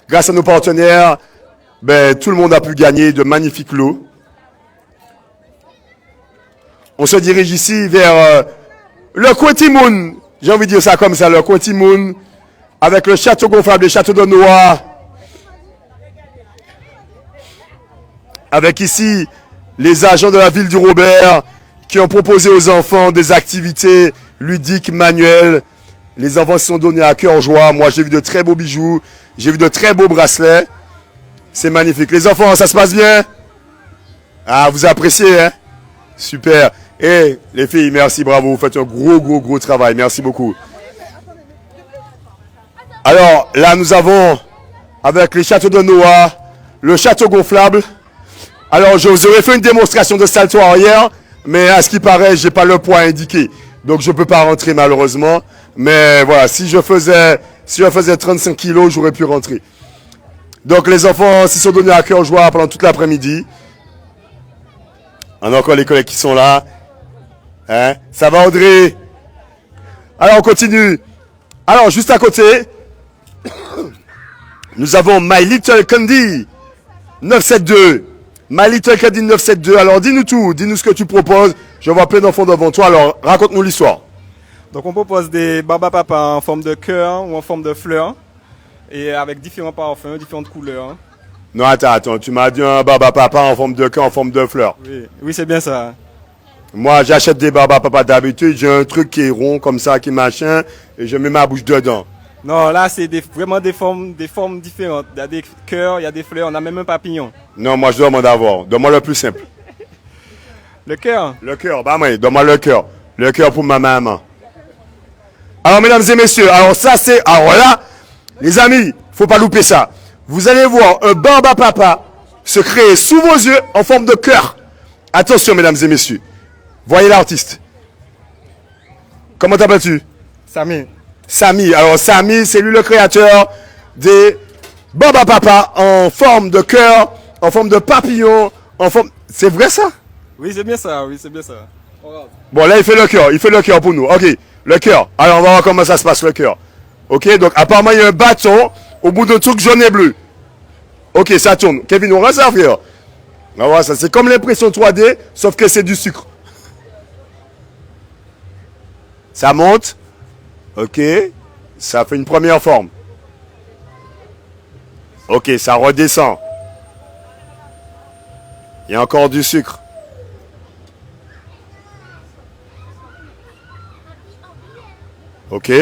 Grâce à nos partenaires, ben, tout le monde a pu gagner de magnifiques lots. On se dirige ici vers le Coetimoun. J'ai envie de dire ça comme ça, le Coetimoun. Avec le château gonflable, le château de Noah. Avec ici les agents de la ville du Robert qui ont proposé aux enfants des activités ludiques, manuelles. Les enfants se sont donnés à cœur joie. Moi, j'ai vu de très beaux bijoux. J'ai vu de très beaux bracelets. C'est magnifique. Les enfants, ça se passe bien? Ah, vous appréciez, hein? Super. Et les filles, merci, bravo. Vous faites un gros travail. Merci beaucoup. Alors, là, nous avons, avec les châteaux de Noah, le château gonflable. Alors, je vous aurais fait une démonstration de salto arrière, mais à ce qui paraît, j'ai pas le poids indiqué. Donc, je peux pas rentrer, malheureusement. Mais voilà, si je faisais 35 kilos, j'aurais pu rentrer. Donc, les enfants s'y sont donnés à cœur joie pendant toute l'après-midi. On a encore les collègues qui sont là. Hein? Ça va, Audrey? Alors, on continue. Alors, juste à côté, nous avons My Little Candy 972. My Little Candy 972. Alors, dis-nous tout. Dis-nous ce que tu proposes. Je vois plein d'enfants devant toi. Alors, raconte-nous l'histoire. Donc, on propose des Baba Papa en forme de cœur ou en forme de fleurs. Et avec différents parfums, différentes couleurs. Non, attends. Tu m'as dit un Baba Papa en forme de cœur, en forme de fleurs. Oui, c'est bien ça. Moi, j'achète des Baba Papa d'habitude. J'ai un truc qui est rond, comme ça, qui machin. Et je mets ma bouche dedans. Non, là, c'est vraiment des formes différentes. Il y a des cœurs, il y a des fleurs, on a même un papillon. Non, moi, je demande d'avoir. Donne-moi le plus simple. Le cœur? Le cœur, bah oui, donne-moi le cœur. Le cœur pour ma maman. Alors, mesdames et messieurs, alors ça, c'est... Alors là, les amis, faut pas louper ça. Vous allez voir un Baba Papa se créer sous vos yeux en forme de cœur. Attention, mesdames et messieurs. Voyez l'artiste. Comment t'appelles-tu? Samy. Samy. Alors, Samy, c'est lui le créateur des Baba Papa en forme de cœur, en forme de papillon, en forme... C'est vrai, ça? Oui, c'est bien ça. Bon, là, il fait le cœur pour nous. Ok, le cœur. Alors, on va voir comment ça se passe, le cœur. Ok, donc, apparemment, il y a un bâton au bout d'un truc jaune et bleu. Ok, ça tourne. Kevin, on reste à faire. On va voir ça. C'est comme l'impression 3D, sauf que c'est du sucre. Ça monte. Ok, ça fait une première forme. Ok, ça redescend. Il y a encore du sucre. Ok.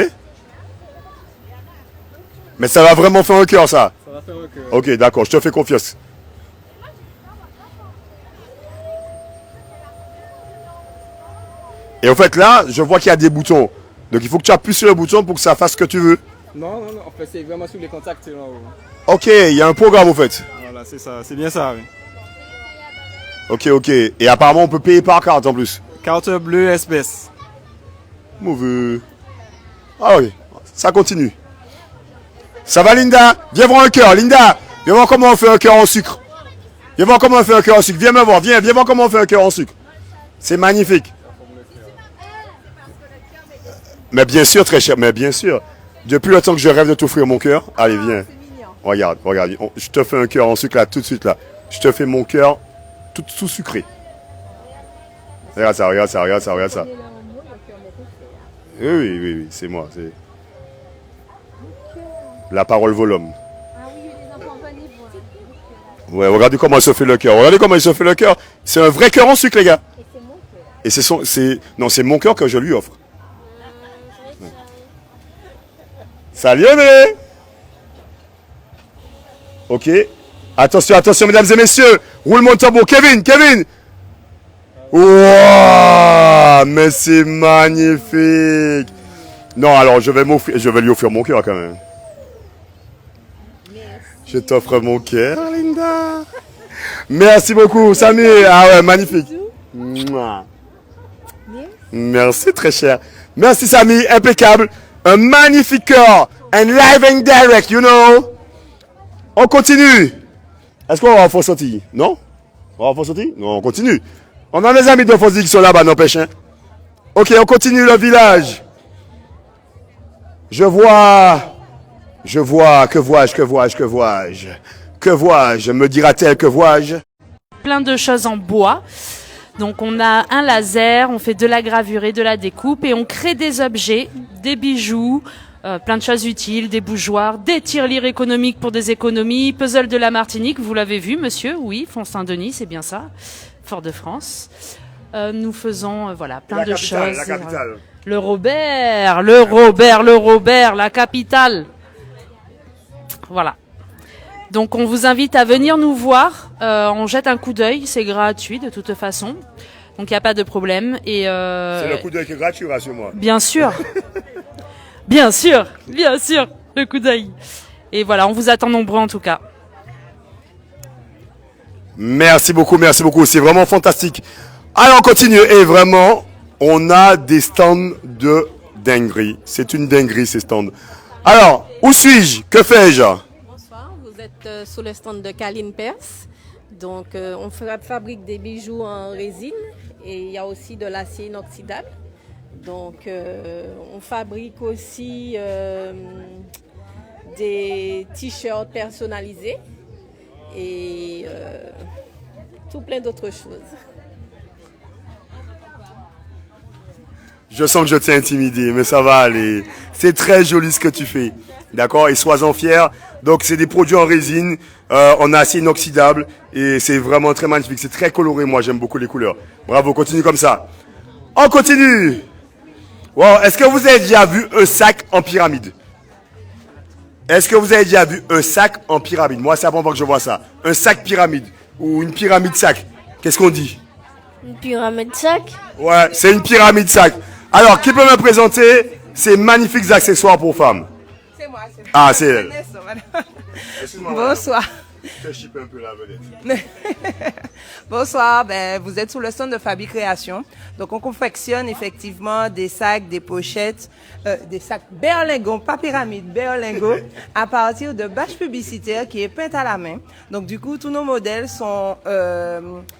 Mais ça va vraiment faire un cœur, ça. Ça va faire un cœur. Ok, d'accord, je te fais confiance. Et en fait, là, je vois qu'il y a des boutons. Donc, il faut que tu appuies sur le bouton pour que ça fasse ce que tu veux. Non. En fait, c'est vraiment sur les contacts. Là, Ok, il y a un programme, en fait. Voilà, c'est ça. C'est bien ça, oui. Ok. Et apparemment, on peut payer par carte, en plus. Carte bleue espèce. Mauvais. Ah oui, ça continue. Ça va, Linda? Viens voir un cœur, Linda. Viens voir comment on fait un cœur en sucre. Viens voir comment on fait un cœur en sucre. Viens me voir, viens voir comment on fait un cœur en sucre. C'est magnifique. Mais bien sûr, très cher, mais bien sûr. Depuis le temps que je rêve de t'offrir mon cœur. Allez, viens. Regarde. Je te fais un cœur en sucre là, tout de suite là. Je te fais mon cœur tout sucré. Regarde ça. Oui, c'est moi. La parole vaut l'homme. Ouais, regardez comment il se fait le cœur. C'est un vrai cœur en sucre, les gars. Et c'est mon cœur que je lui offre. Salut, mais. Ok. Attention, mesdames et messieurs. Roulement de tambour. Kevin. Wow, mais c'est magnifique. Non, alors je vais lui offrir mon cœur quand même. Je t'offre mon cœur, Linda. Merci beaucoup, Samy. Ah ouais, magnifique. Mouah. Merci, très cher. Merci, Samy. Impeccable. Un magnifique cœur. And live and direct, you know. On continue. Est-ce qu'on va en faire sortir? Non? On va en faire sortir? Non, on continue. On a des amis de Fonzi qui sont là-bas, n'empêche. Hein? Ok, on continue le village. Je vois, que vois-je, me dira-t-elle, que vois-je? Plein de choses en bois. Donc on a un laser, on fait de la gravure et de la découpe et on crée des objets, des bijoux, plein de choses utiles, des bougeoirs, des tirelires économiques pour des économies, puzzle de la Martinique, vous l'avez vu monsieur, oui, Font-Saint-Denis, c'est bien ça, Fort-de-France. Nous faisons voilà plein de choses. La capitale. Le Robert, la capitale. Voilà. Donc on vous invite à venir nous voir. On jette un coup d'œil, c'est gratuit de toute façon. Donc il n'y a pas de problème. Et c'est le coup d'œil qui est gratuit, rassure-moi. Bien sûr. bien sûr, le coup d'œil. Et voilà, on vous attend nombreux en tout cas. Merci beaucoup, c'est vraiment fantastique. Alors on continue et vraiment, on a des stands de dinguerie. C'est une dinguerie ces stands. Alors, où suis-je? Que fais-je? Bonsoir, vous êtes sur le stand de Kaline Perse. Donc on fabrique des bijoux en résine et il y a aussi de l'acier inoxydable. Donc on fabrique aussi des t-shirts personnalisés et tout plein d'autres choses. Je sens que je t'ai intimidé, mais ça va aller. C'est très joli ce que tu fais. D'accord? Et sois-en fier. Donc, c'est des produits en résine, en acier inoxydable. Et c'est vraiment très magnifique. C'est très coloré. Moi, j'aime beaucoup les couleurs. Bravo, continue comme ça. On continue. Wow. Est-ce que vous avez déjà vu un sac en pyramide? Est-ce que vous avez déjà vu un sac en pyramide? Moi, c'est la première fois que je vois ça. Un sac pyramide. Ou une pyramide sac. Qu'est-ce qu'on dit? Une pyramide sac? Ouais, c'est une pyramide sac. Alors, qui peut me présenter ces magnifiques accessoires pour femmes? C'est moi. Ah, c'est elle. Bonsoir. Je chipe un peu la vedette. Bonsoir, vous êtes sous le stand de Fabi Création. Donc, on confectionne effectivement des sacs, des pochettes, des sacs berlingot, pas pyramide, berlingot, à partir de bâches publicitaires qui est peinte à la main. Donc, du coup, tous nos modèles sont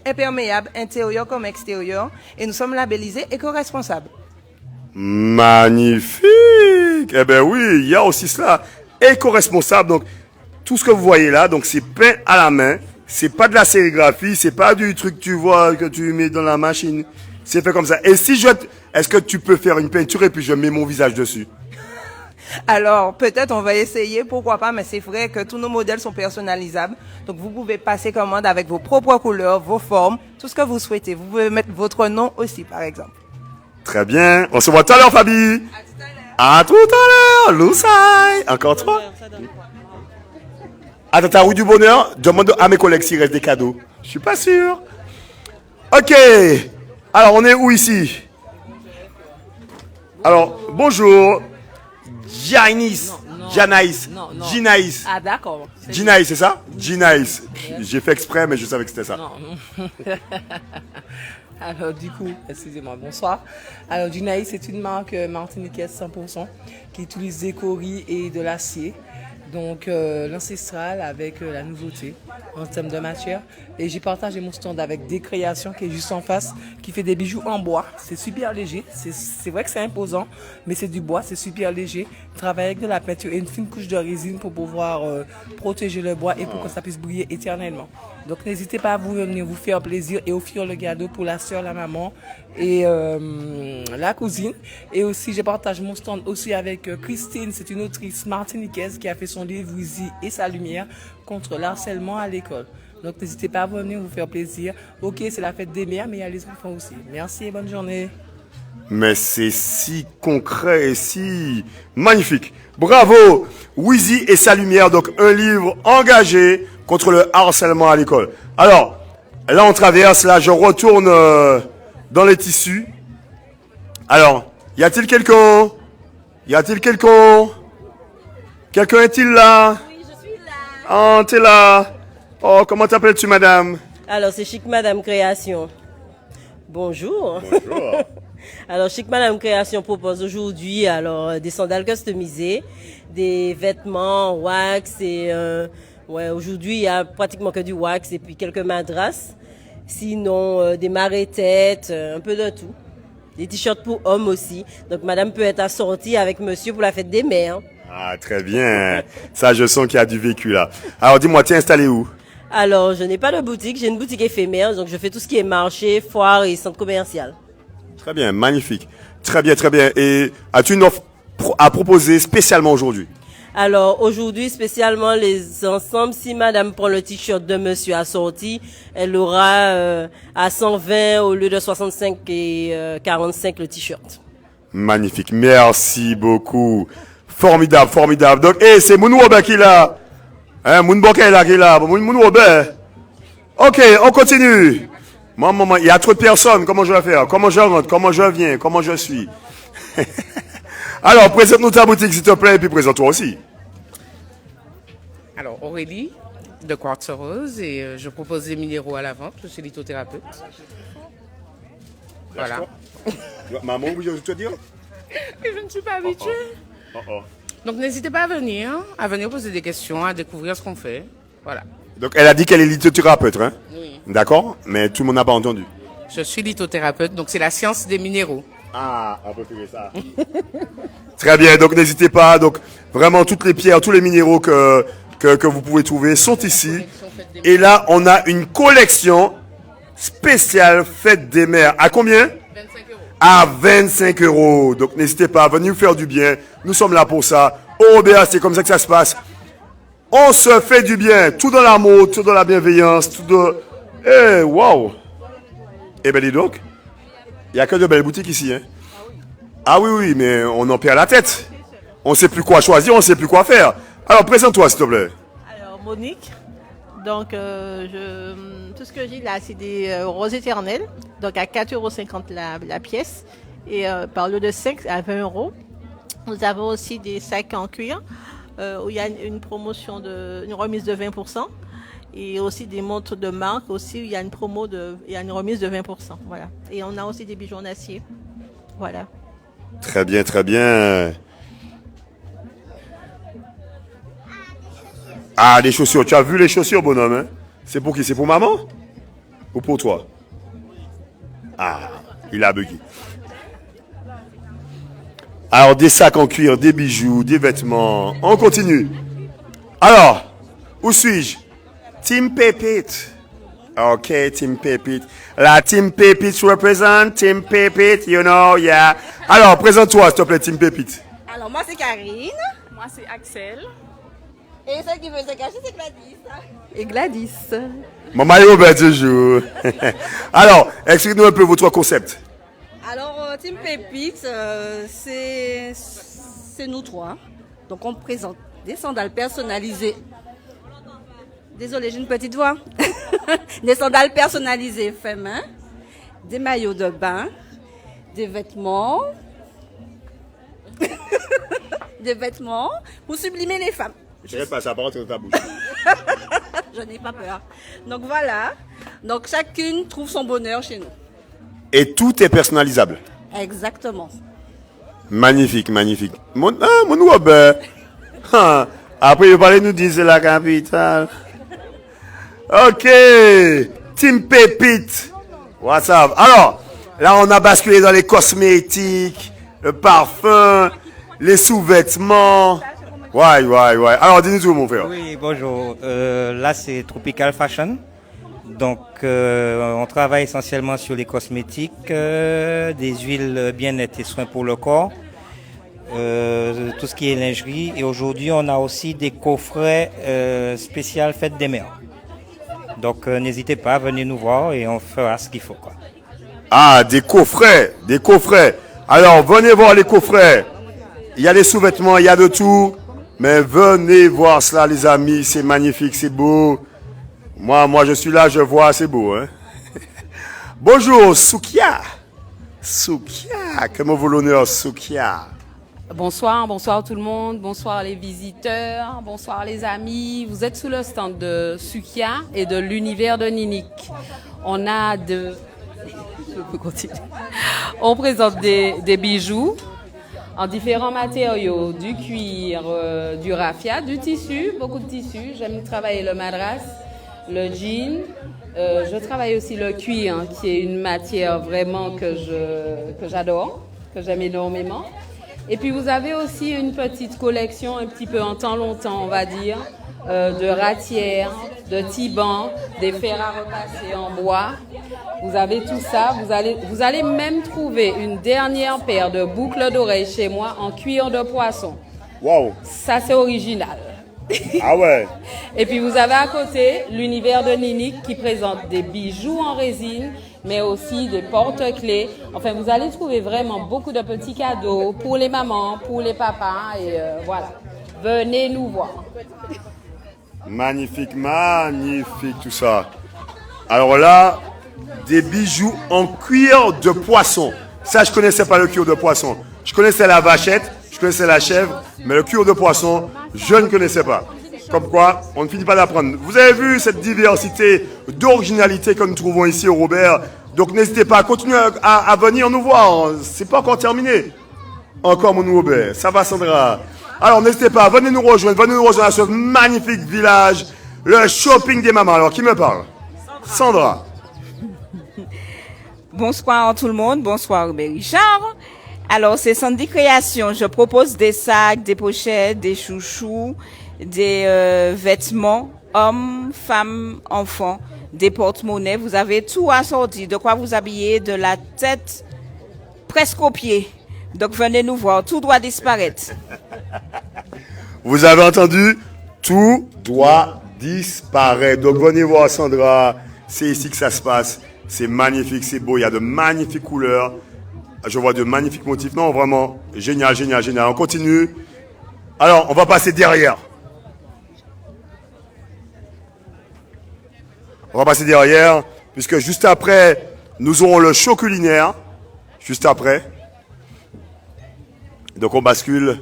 imperméables, intérieur comme extérieur, et nous sommes labellisés éco-responsables. Magnifique! Eh ben oui, il y a aussi cela. Éco-responsable, donc tout ce que vous voyez là, donc c'est peint à la main. C'est pas de la sérigraphie, c'est pas du truc que tu vois, que tu mets dans la machine. C'est fait comme ça. Et si est-ce que tu peux faire une peinture et puis je mets mon visage dessus? Alors, peut-être on va essayer, pourquoi pas, mais c'est vrai que tous nos modèles sont personnalisables. Donc, vous pouvez passer commande avec vos propres couleurs, vos formes, tout ce que vous souhaitez. Vous pouvez mettre votre nom aussi, par exemple. Très bien. On se voit tout à l'heure, Fabi. À tout à l'heure, Loussaï. Encore toi? Attends, ta roue du bonheur, demande à mes collègues s'il reste des cadeaux. Je suis pas sûr. Ok. Alors, on est où ici? Alors, bonjour. Janice. Ginaïs. Ah, d'accord. Ginaïs, c'est ça? Ginaïs. J'ai fait exprès, mais je savais que c'était ça. Non. Alors, du coup, excusez-moi, bonsoir. Alors, Ginaïs, c'est une marque martiniquaise 100% qui utilise des coris et de l'acier. Donc, l'ancestral avec la nouveauté en termes de matière. Et j'ai partagé mon stand avec des créations qui est juste en face, qui fait des bijoux en bois. C'est super léger. C'est vrai que c'est imposant, mais c'est du bois, c'est super léger. Travaille avec de la peinture et une fine couche de résine pour pouvoir protéger le bois et pour que ça puisse briller éternellement. Donc, n'hésitez pas à venir vous faire plaisir et offrir le cadeau pour la soeur, la maman et la cousine. Et aussi, je partage mon stand aussi avec Christine. C'est une autrice martiniquaise qui a fait son livre Wizy et sa lumière contre l'harcèlement à l'école. Donc, n'hésitez pas à venir vous faire plaisir. Ok, c'est la fête des mères, mais il y a les enfants aussi. Merci et bonne journée. Mais c'est si concret et si magnifique. Bravo! Wizy et sa lumière, donc un livre engagé contre le harcèlement à l'école. Alors, là on traverse, là je retourne dans les tissus. Alors, y a-t-il quelqu'un? Quelqu'un est-il là? Oui, je suis là. Oh, t'es là. Oh, comment t'appelles-tu, madame? Alors, c'est Chic Madame Création. Bonjour. Bonjour. Alors, Chic Madame Création propose aujourd'hui des sandales customisées, des vêtements wax et aujourd'hui il y a pratiquement que du wax et puis quelques madrasses. Sinon des marées-têtes, un peu de tout. Des t-shirts pour hommes aussi. Donc madame peut être assortie avec monsieur pour la fête des mères. Ah, très bien. Ça, je sens qu'il y a du vécu là. Alors, dis-moi, t'es installé où? Alors, je n'ai pas de boutique, j'ai une boutique éphémère, donc je fais tout ce qui est marché, foire et centre commercial. Très bien, magnifique. Très bien, très bien. Et as-tu une offre à proposer spécialement aujourd'hui? Alors, aujourd'hui, spécialement les ensembles, si madame prend le t-shirt de monsieur assorti, elle aura à 120 au lieu de 65 et 45 le t-shirt. Magnifique, merci beaucoup. Formidable, formidable. Donc, c'est Mounou Robert qui est là. Hein, Mounou Boka est là, qui est là. Mounou Robert. Ok, on continue. Maman, il y a trop de personnes. Comment je vais faire? Comment je rentre? Comment je viens? Comment je suis? Alors, présente-nous ta boutique, s'il te plaît, et puis présente-toi aussi. Alors, Aurélie, de Quartz Rose, et je propose des minéraux à la vente. Je suis lithothérapeute. Voilà. Maman, vous voulez te dire? Je ne suis pas habituée. Donc, n'hésitez pas à venir poser des questions, à découvrir ce qu'on fait. Voilà. Donc, elle a dit qu'elle est lithothérapeute, hein? Oui. D'accord? Mais tout le monde n'a pas entendu. Je suis lithothérapeute, donc c'est la science des minéraux. Ah, on peut faire ça. Très bien, donc n'hésitez pas. Donc, vraiment, toutes les pierres, tous les minéraux que vous pouvez trouver sont ici. Et là, on a une collection spéciale Fête des Mères. À combien? 25 euros. À 25 euros. Donc, n'hésitez pas à venir nous faire du bien. Nous sommes là pour ça. Au Robert, c'est comme ça que ça se passe. On se fait du bien. Tout dans l'amour, tout dans la bienveillance, tout de... Eh, waouh! Eh ben, dis donc. Il n'y a que de belles boutiques ici. Hein? Ah oui, oui, mais on en perd la tête. On ne sait plus quoi choisir, on ne sait plus quoi faire. Alors, présente-toi, s'il te plaît. Alors, Monique. Donc, tout ce que j'ai là, c'est des roses éternelles. Donc, à 4,50 € la pièce. Et par lieu de 5 à 20 €. Nous avons aussi des sacs en cuir où il y a une promotion, une remise de 20%. Et aussi des montres de marque aussi, il y a une remise de 20%. Voilà. Et on a aussi des bijoux en acier. Voilà. Très bien, très bien. Ah, les chaussures. Tu as vu les chaussures, bonhomme, hein? C'est pour qui? C'est pour maman? Ou pour toi? Ah, il a bugué. Alors, des sacs en cuir, des bijoux, des vêtements. On continue. Alors, où suis-je? Team Pépite. Ok, Team Pépite. La Team Pépite représente Team Pépite, you know, yeah. Alors, présente-toi, s'il te plaît, Team Pépite. Alors, moi, c'est Karine. Moi, c'est Axel. Et celle qui veut se cacher, c'est Gladys. Et Gladys. Maman et Robert, toujours. Alors, explique-nous un peu votre concept. Alors, Team Pépite, c'est nous trois. Donc, on présente des sandales personnalisées. Désolée, j'ai une petite voix. Des sandales personnalisées fait main, des maillots de bain, des vêtements, des vêtements pour sublimer les femmes. Je ne pas ça part dans ta bouche. Je n'ai pas peur. Donc voilà. Donc chacune trouve son bonheur chez nous. Et tout est personnalisable. Exactement. Magnifique, magnifique. Mon Robert. Après, il parlait nous dire la capitale. Ok, Team Pépite. What's up? Alors, là, on a basculé dans les cosmétiques, le parfum, les sous-vêtements. Ouais. Alors, dis-nous tout, mon frère. Oui, bonjour. Là, c'est Tropical Fashion. Donc, on travaille essentiellement sur les cosmétiques, des huiles bien-être et soins pour le corps, tout ce qui est lingerie. Et aujourd'hui, on a aussi des coffrets spéciaux Fête des Mères. Donc, n'hésitez pas à venir nous voir et on fera ce qu'il faut, quoi. Ah, des coffrets. Alors, venez voir les coffrets. Il y a des sous-vêtements, il y a de tout. Mais venez voir cela, les amis. C'est magnifique, c'est beau. Moi, je suis là, je vois, c'est beau. Hein? Bonjour, Soukia. Comment vous l'honneur, Soukia? Bonsoir tout le monde, bonsoir les visiteurs, bonsoir les amis. Vous êtes sous le stand de Soukia et de l'univers de Ninik. On présente des bijoux en différents matériaux, du cuir, du raffia, du tissu, beaucoup de tissu. J'aime travailler le madras, le jean, Je travaille aussi le cuir, hein, qui est une matière vraiment que j'adore, que j'aime énormément. Et puis vous avez aussi une petite collection un petit peu en temps longtemps, on va dire, de ratières, de tibans, des fers à repasser en bois. Vous avez tout ça. Vous allez même trouver une dernière paire de boucles d'oreilles chez moi en cuir de poisson. Wow. Ça, c'est original. Ah ouais. Et puis vous avez à côté l'univers de Ninic qui présente des bijoux en résine, mais aussi des porte-clés. Enfin, vous allez trouver vraiment beaucoup de petits cadeaux pour les mamans, pour les papas, et voilà. Venez nous voir. Magnifique, magnifique tout ça. Alors là, des bijoux en cuir de poisson. Ça, je connaissais pas le cuir de poisson. Je connaissais la vachette, je connaissais la chèvre, mais le cuir de poisson, je ne connaissais pas. Comme quoi, on ne finit pas d'apprendre. Vous avez vu cette diversité d'originalité que nous trouvons ici au Robert. Donc n'hésitez pas à continuer à venir nous voir. C'est pas encore terminé. Encore mon Robert. Ça va, Sandra. Alors n'hésitez pas, venez nous rejoindre à ce magnifique village, le shopping des mamans. Alors qui me parle? Sandra. Bonsoir tout le monde, bonsoir Robert Richard. Alors c'est Sandy Création, je propose des sacs, des pochettes, des chouchous, des vêtements, hommes, femmes, enfants, des porte-monnaies. Vous avez tout assorti, de quoi vous habiller de la tête presque aux pieds. Donc venez nous voir, tout doit disparaître. Vous avez entendu? Tout doit disparaître. Donc venez voir Sandra, c'est ici que ça se passe. C'est magnifique, c'est beau, il y a de magnifiques couleurs. Je vois de magnifiques motifs. Non, vraiment, génial, génial, génial. On continue. Alors, on va passer derrière. On va passer derrière, puisque juste après, nous aurons le show culinaire. Juste après. Donc, on bascule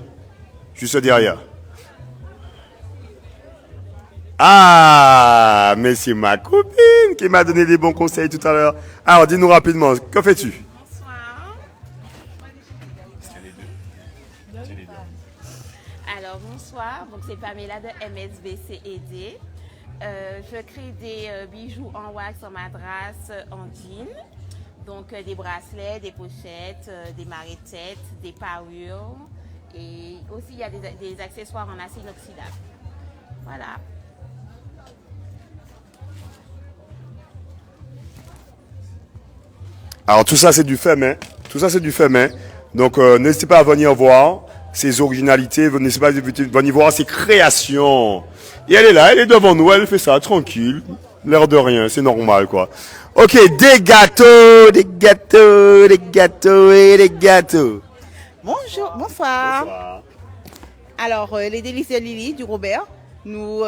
juste derrière. Ah, mais c'est ma copine qui m'a donné des bons conseils tout à l'heure. Alors, dis-nous rapidement, que fais-tu? Alors bonsoir, donc c'est Pamela de MSBCED. Je crée des bijoux en wax, en madras, en jean. Donc des bracelets, des pochettes, des marées-têtes, des parures. Et aussi il y a des accessoires en acier inoxydable. Voilà. Alors tout ça c'est du fait main. Tout ça c'est du fait main. Donc n'hésitez pas à venir voir ses originalités, n'hésitez pas à venir voir ses créations. Et elle est là, elle est devant nous, elle fait ça tranquille, l'air de rien, c'est normal quoi. Ok, des gâteaux, des gâteaux, des gâteaux et des gâteaux. Bonjour, bonsoir. Alors, les délices de Lily du Robert. Nous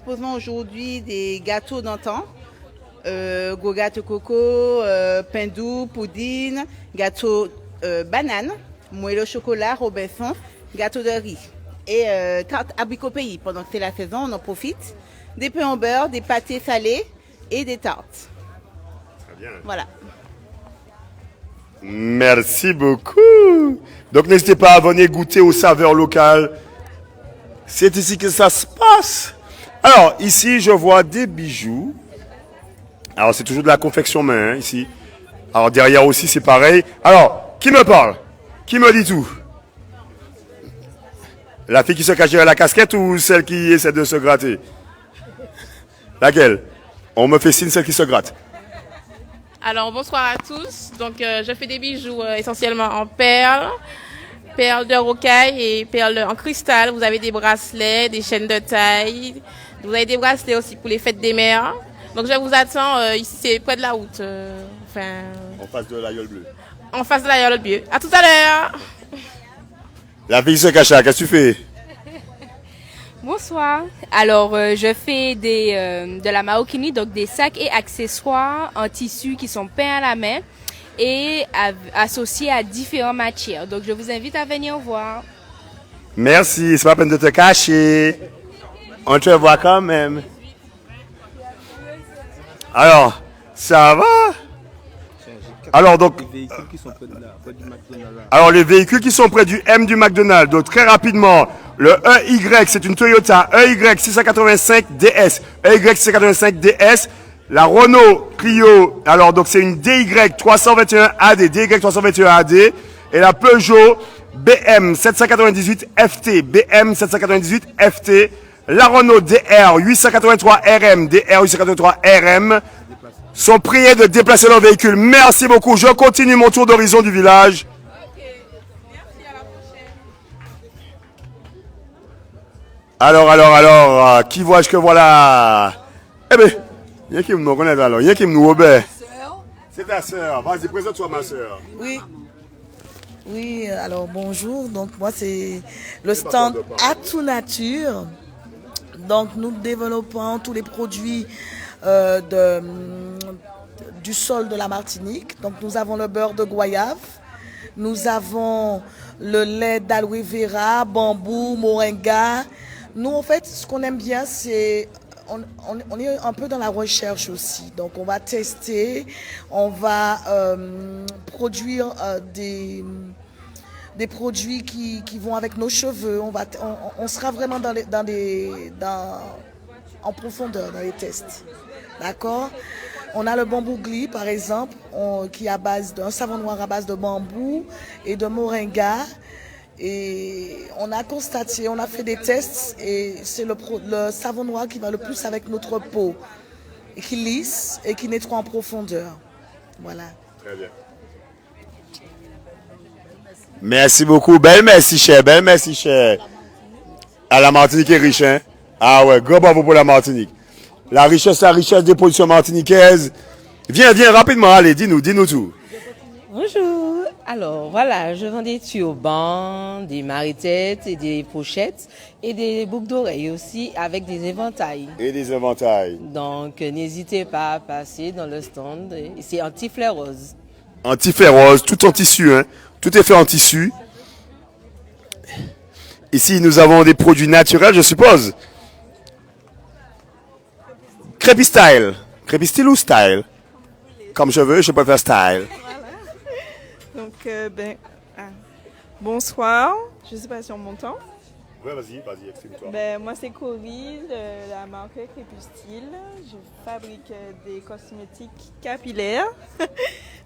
proposons aujourd'hui des gâteaux d'antan. Gâteau coco, pain doux, poudine, gâteau banane, moelleux au chocolat, Robinson, gâteau de riz et tarte abricot pays. Pendant que c'est la saison, on en profite. Des pains au beurre, des pâtés salés et des tartes. Très bien. Voilà. Merci beaucoup. Donc n'hésitez pas à venir goûter aux saveurs locales. C'est ici que ça se passe. Alors ici je vois des bijoux. Alors c'est toujours de la confection main hein, ici. Alors derrière aussi c'est pareil. Alors qui me parle? Qui me dit tout? La fille qui se cache derrière la casquette ou celle qui essaie de se gratter? Laquelle? On me fait signe celle qui se gratte. Alors bonsoir à tous. Donc je fais des bijoux essentiellement en perles de rocaille et perles en cristal. Vous avez des bracelets, des chaînes de taille. Vous avez des bracelets aussi pour les fêtes des mères. Donc je vous attends ici, c'est près de la route. En face de la gueule bleue. En face de la gueule bleue. À tout à l'heure. La fille se cache là, qu'est-ce que tu fais? Bonsoir. Alors, je fais de la maroquinerie, donc des sacs et accessoires en tissu qui sont peints à la main et associés à différentes matières. Donc, je vous invite à venir voir. Merci, c'est pas peine de te cacher. On te voit quand même. Alors, ça va? Alors donc, les véhicules qui sont près du M du McDonald's. Donc très rapidement, le EY, c'est une Toyota EY 685 DS. EY 685 DS. La Renault Clio, alors donc c'est une DY 321AD, DY 321AD, et la Peugeot BM 798 FT, BM 798 FT, la Renault DR 883 RM, DR 883 RM, sont priés de déplacer leur véhicule. Merci beaucoup. Je continue mon tour d'horizon du village. Alors, qui vois-je que voilà? Eh bien, il y a qui me connaît alors, il y a qui me Robert. C'est ta soeur. Vas-y, présente-toi ma soeur. Oui, alors bonjour. Donc moi c'est le stand à tout nature. Donc nous développons tous les produits du sol de la Martinique. Donc nous avons le beurre de goyave, nous avons le lait d'aloe vera, bambou, moringa. Nous en fait ce qu'on aime bien c'est on est un peu dans la recherche aussi. Donc on va tester, on va produire des produits qui vont avec nos cheveux. On sera vraiment en profondeur dans les tests. D'accord? On a le bambou glis par exemple, qui est à base d'un savon noir à base de bambou et de moringa. Et on a constaté, on a fait des tests et c'est le savon noir qui va le plus avec notre peau et qui lisse et qui nettoie en profondeur. Voilà. Très bien. Merci beaucoup. Belle merci cher. Ah, la Martinique est riche, hein? Ah ouais, gros bravo pour la Martinique. La richesse des productions martiniquaises. Viens, rapidement, allez, dis-nous tout. Bonjour. Alors voilà, je vends des turbans, des maritettes et des pochettes et des boucles d'oreilles aussi avec des éventails. Donc n'hésitez pas à passer dans le stand. C'est anti-fleur rose. Anti-fleur rose, tout en tissu, hein? Tout est fait en tissu. Ici, nous avons des produits naturels, je suppose. Crêpe style. Crêpe style ou style? Comme je veux, je préfère style. Donc, bonsoir. Je ne sais pas si on m'entend. Ouais, vas-y, explique-toi. Moi, c'est Cory de la marque Crépustyle. Je fabrique des cosmétiques capillaires.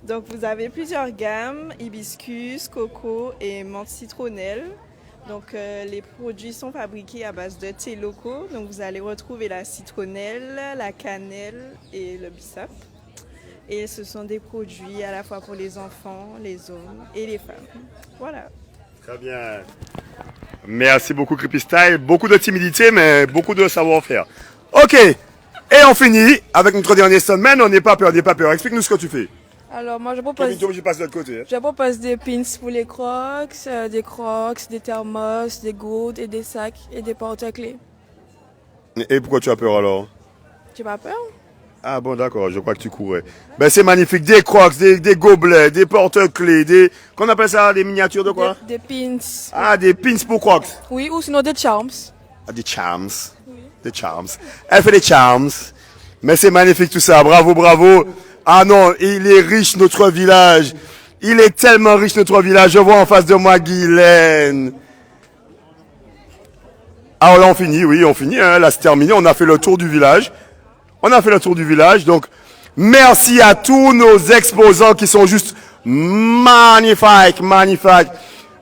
Donc, vous avez plusieurs gammes, hibiscus, coco et menthe citronnelle. Donc, les produits sont fabriqués à base de thé locaux. Donc, vous allez retrouver la citronnelle, la cannelle et le bissap. Et ce sont des produits à la fois pour les enfants, les hommes et les femmes. Voilà. Très bien. Merci beaucoup, Creepy Style. Beaucoup de timidité, mais beaucoup de savoir-faire. Ok. Et on finit avec notre dernier stand. Mais on n'est pas peur. Explique-nous ce que tu fais. Alors, moi, je propose des pins pour les crocs, des thermos, des gourdes et des sacs et des porte-clés. Et pourquoi tu as peur alors? Tu n'as pas peur? Ah bon, d'accord, je crois que tu courais. Ben c'est magnifique, des crocs, des gobelets, des porte-clés, qu'on appelle ça, des miniatures de quoi? Des pins. Ah, des pins pour crocs. Oui, ou sinon des charms. Ah, des charms. Oui. Des charms. Elle fait des charms. Mais c'est magnifique tout ça, bravo. Ah non, il est riche notre village. Il est tellement riche notre village. Je vois en face de moi Guylaine. Alors là on finit, hein. Là c'est terminé, on a fait le tour du village. Donc, merci à tous nos exposants qui sont juste magnifiques.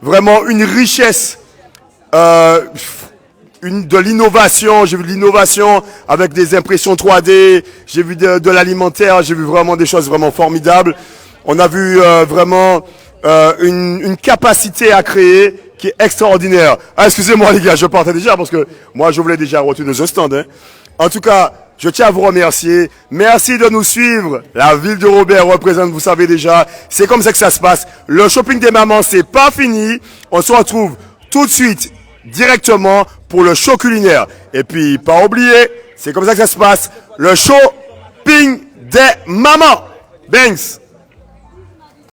Vraiment une richesse, de l'innovation. J'ai vu de l'innovation avec des impressions 3D. J'ai vu de l'alimentaire. J'ai vu vraiment des choses vraiment formidables. On a vu vraiment une capacité à créer qui est extraordinaire. Ah, excusez-moi les gars, je partais déjà parce que moi je voulais déjà retourner au stand. Hein. En tout cas, je tiens à vous remercier. Merci de nous suivre. La ville de Robert représente, vous savez déjà. C'est comme ça que ça se passe. Le shopping des mamans, c'est pas fini. On se retrouve tout de suite, directement, pour le show culinaire. Et puis, pas oublier, c'est comme ça que ça se passe. Le shopping des mamans. Banks.